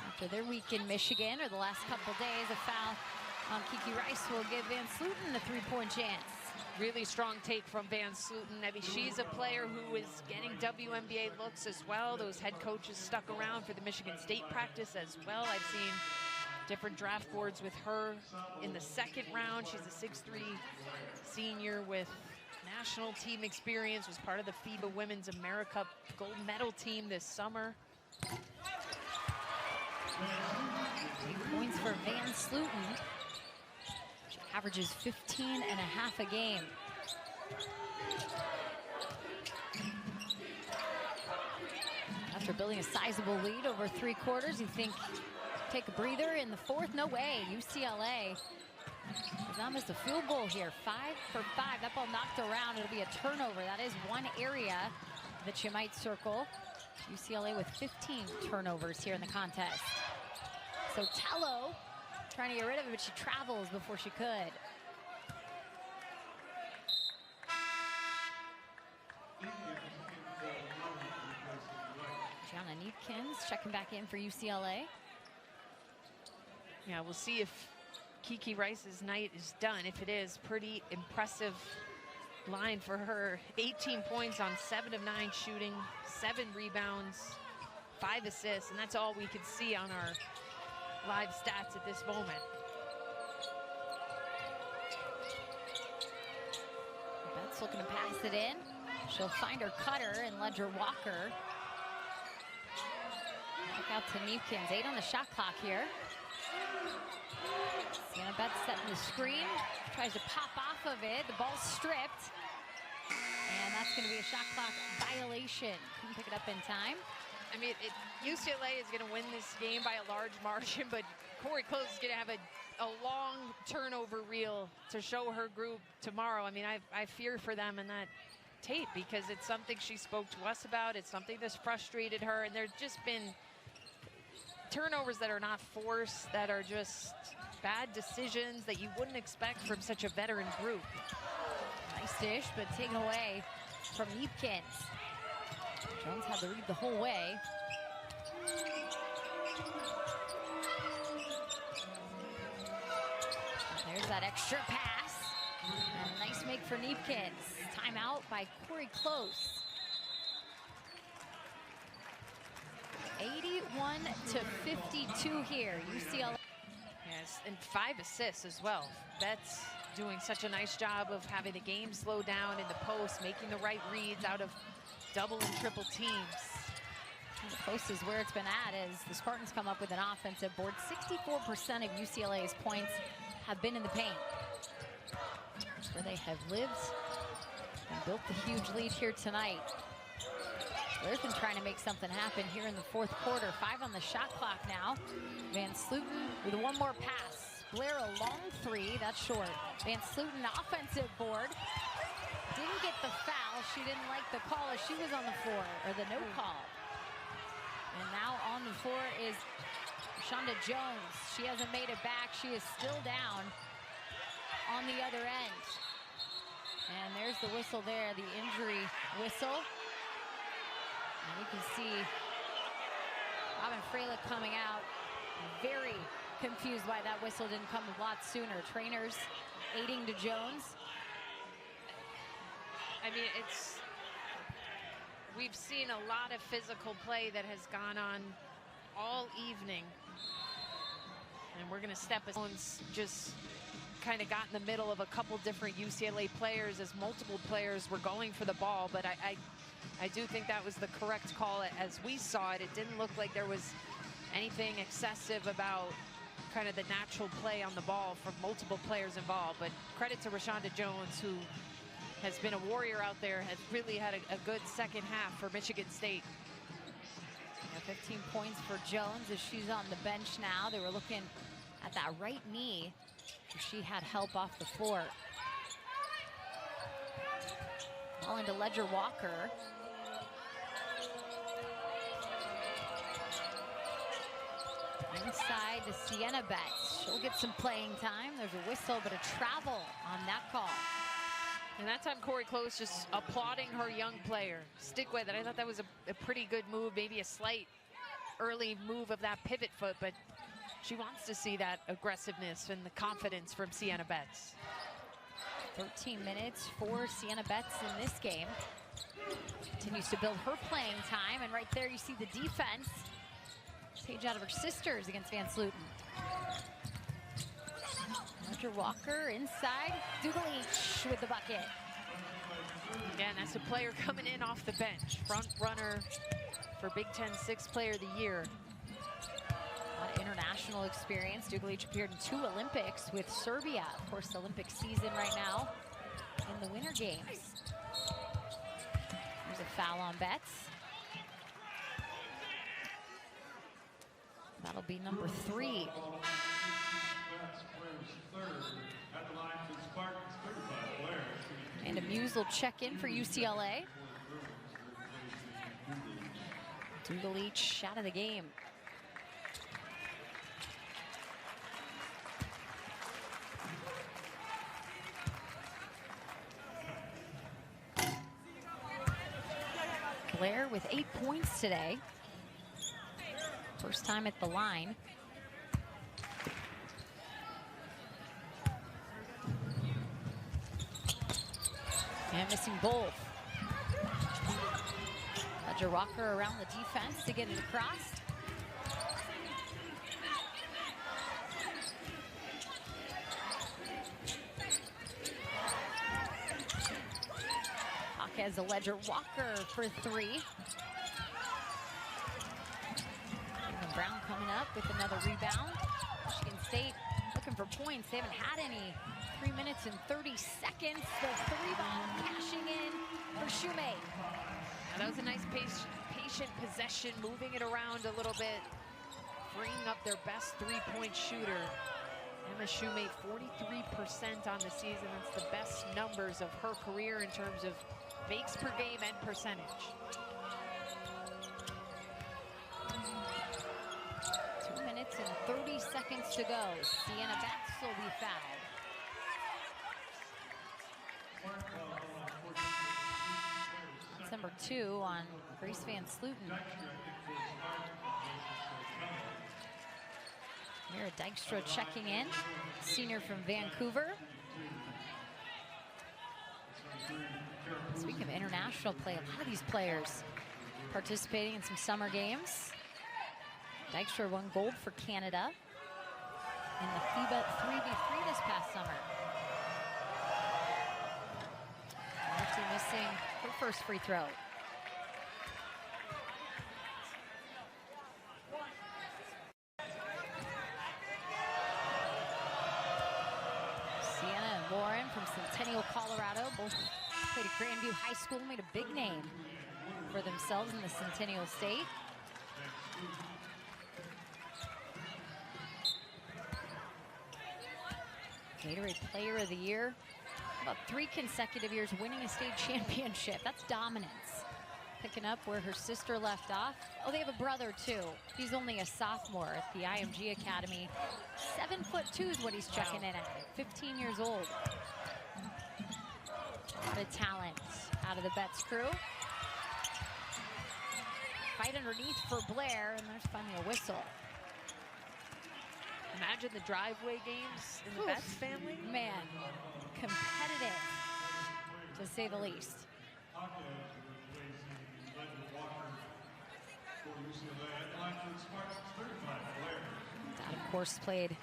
after their week in Michigan, or the last couple days. A foul on Kiki Rice will give Van Sluten a 3-point chance. Really strong take from Van Slooten. I mean, she's a player who is getting WNBA looks as well. Those head coaches stuck around for the Michigan State practice as well. I've seen different draft boards with her in the second round. She's a 6'3" senior with national team experience, was part of the FIBA Women's America gold medal team this summer. 8 points for Van Slooten. She averages 15 and a half a game. After building a sizable lead over 3 quarters, you think take a breather in the fourth? No way. UCLA has not missed a field goal here. 5 for 5. That ball knocked around. It'll be a turnover. That is one area that you might circle. UCLA with 15 turnovers here in the contest. So Tello trying to get rid of it, but she travels before she could. Gianna Neepkins checking back in for UCLA. Yeah, we'll see if Kiki Rice's night is done. If it is, pretty impressive line for her. 18 points on 7 of 9 shooting, 7 rebounds, 5 assists, and that's all we could see on our live stats at this moment. Betts looking to pass it in. She'll find her cutter and Ledger Walker. Back out to Neepkins. 8 on the shot clock here. Sienna Betts setting the screen. Tries to pop off of it. The ball's stripped. And that's going to be a shot clock violation. Couldn't pick it up in time. I mean, UCLA is going to win this game by a large margin, but Corey Close is going to have a long turnover reel to show her group tomorrow. I mean, I fear for them in that tape because it's something she spoke to us about. It's something that's frustrated her, and there's just been turnovers that are not forced, that are just bad decisions that you wouldn't expect from such a veteran group. Nice dish, but taken away from Neepkins. Jones had the lead the whole way. There's that extra pass. And a nice make for Neepkins. Timeout by Corey Close. 81-52 here. UCLA. Yes, and 5 assists as well. Betts doing such a nice job of having the game slow down in the post, making the right reads out of double and triple teams. And the post is where it's been at as the Spartans come up with an offensive board. 64% of UCLA's points have been in the paint. That's where they have lived and built the huge lead here tonight. Blair's been trying to make something happen here in the fourth quarter. 5 on the shot clock now. Van Slooten with one more pass. Blair a long 3, that's short. Van Slooten offensive board. Didn't get the foul. She didn't like the call as she was on the floor, or the no call. And now on the floor is Shonda Jones. She hasn't made it back. She is still down on the other end. And there's the whistle there, the injury whistle. And you can see Robin Freilich coming out, very confused why that whistle didn't come a lot sooner. Trainers aiding to Jones. I mean, we've seen a lot of physical play that has gone on all evening. And we're going to step as Jones just kind of got in the middle of a couple different UCLA players as multiple players were going for the ball, but I do think that was the correct call as we saw it. It didn't look like there was anything excessive about kind of the natural play on the ball from multiple players involved. But credit to Rashonda Jones, who has been a warrior out there, has really had a good second half for Michigan State. Yeah, 15 points for Jones as she's on the bench now. They were looking at that right knee. She had help off the floor. Ball into Ledger Walker. Inside to Sienna Betts. She'll get some playing time. There's a whistle, but a travel on that call. And that time Corey Close just applauding her young player. Stick with it. I thought that was a pretty good move, maybe a slight early move of that pivot foot, but she wants to see that aggressiveness and the confidence from Sienna Betts. 13 minutes for Sienna Betts in this game. Continues to build her playing time, and right there you see the defense. Page out of her sisters against Van Sluten. Roger Walker inside. Dugalich with the bucket. Again, that's a player coming in off the bench. Front runner for Big Ten Sixth Player of the Year. A lot of international experience. Dugalich appeared in 2 Olympics with Serbia. Of course, the Olympic season right now in the Winter Games. There's a foul on Betts. That'll be number 3. And Muse will check in for UCLA. Dugalich out of the game. Blair with 8 points today. First time at the line. And missing both. Roger Walker around the defense to get it across. Has a Ledger Walker for 3. And Brown coming up with another rebound. Michigan State looking for points. They haven't had any. 3 minutes and 30 seconds. The 3-ball cashing in for Shoemate. That was a nice patient possession, moving it around a little bit, freeing up their best 3-point shooter. Emma Shoemate, 43% on the season. That's the best numbers of her career in terms of makes per game and percentage. 2 minutes and 30 seconds to go. Sienna Betts will be fouled. That's number 2 on Grace Van Sluten. Mira Dykstra checking in, senior from Vancouver. Speaking of international play, a lot of these players participating in some summer games. Dykstra won gold for Canada in the FIBA 3v3 this past summer. Marty missing her first free throw. Sienna and Lauren from Centennial, Colorado, both played at Grandview High School, made a big name for themselves in the Centennial State. Gatorade Player of the Year. About 3 consecutive years winning a state championship. That's dominance. Picking up where her sister left off. Oh, they have a brother too. He's only a sophomore at the IMG Academy. 7'2" is what he's checking in at. 15 years old. The talent out of the Betts crew. Fight underneath for Blair, and there's finally a whistle. Imagine the driveway games in the Betts family. Man, competitive, to say the least. Dad, of course, played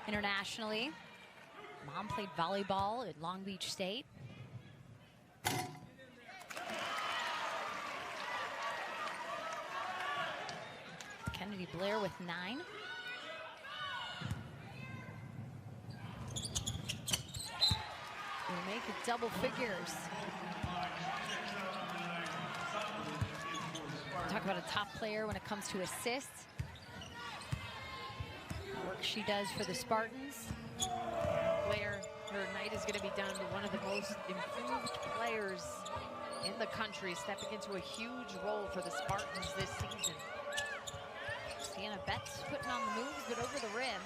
internationally. Mom played volleyball at Long Beach State. Kennedy Blair with 9. We'll make it double figures. Talk about a top player when it comes to assists. The work she does for the Spartans. Blair, her night is going to be done to one of the most improved players in the country, stepping into a huge role for the Spartans this season. Sienna Betts putting on the moves, but over the rim.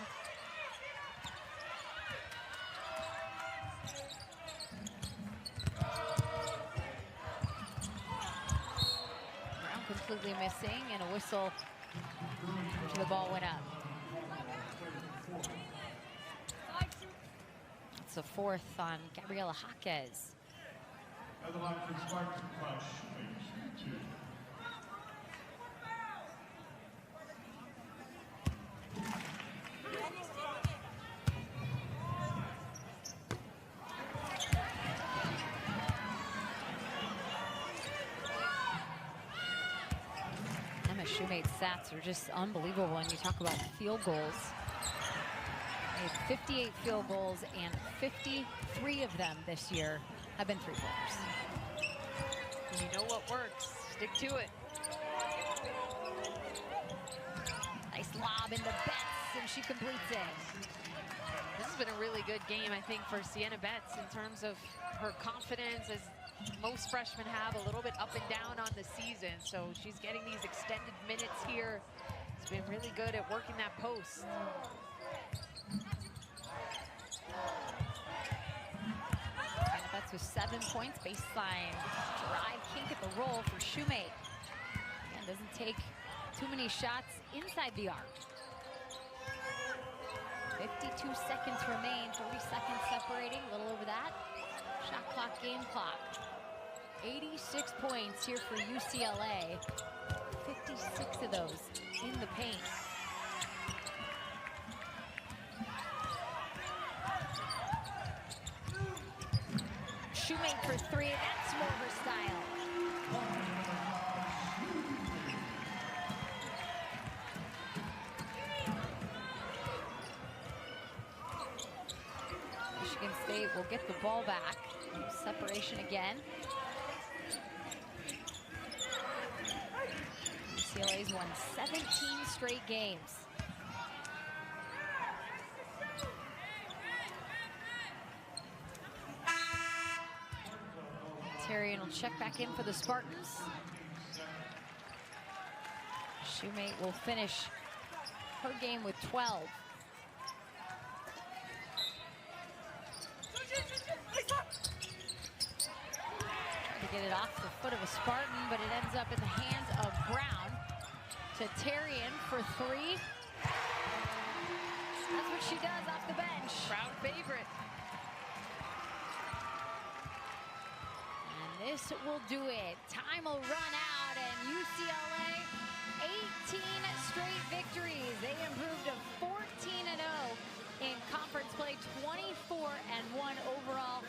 Brown completely missing, and a whistle after the ball went up. a fourth on Gabriela Jaquez. At the line for Sparks, Class Shoemaker, 2. Shoemate's stats are just unbelievable when you talk about field goals. They have 58 field goals, and 53 of them this year have been three-pointers. You know what works. Stick to it. Nice lob into Betts, and she completes it. This has been a really good game, I think, for Sienna Betts in terms of her confidence, as most freshmen have, a little bit up and down on the season. So she's getting these extended minutes here. She's been really good at working that post. Sienna Betts with 7 points, baseline drive kink at the roll for Shoemate. Again, doesn't take too many shots inside the arc. 52 seconds remain, 30 seconds separating, a little over that. Shot clock, game clock. 86 points here for UCLA. 56 of those in the paint. Shoemate for three, that's more her style. Michigan State will get the ball back. Separation again. UCLA's won 17 straight games. Tarian will check back in for the Spartans. Shoemate will finish her game with 12. To get it off the foot of a Spartan, but it ends up in the hands of Brown. To Tarian for three. That's what she does off the bench. Crowd favorite. And this will do it. Time will run out, and UCLA, 18 straight victories. They improved to 14-0 in conference play, 24-1 overall.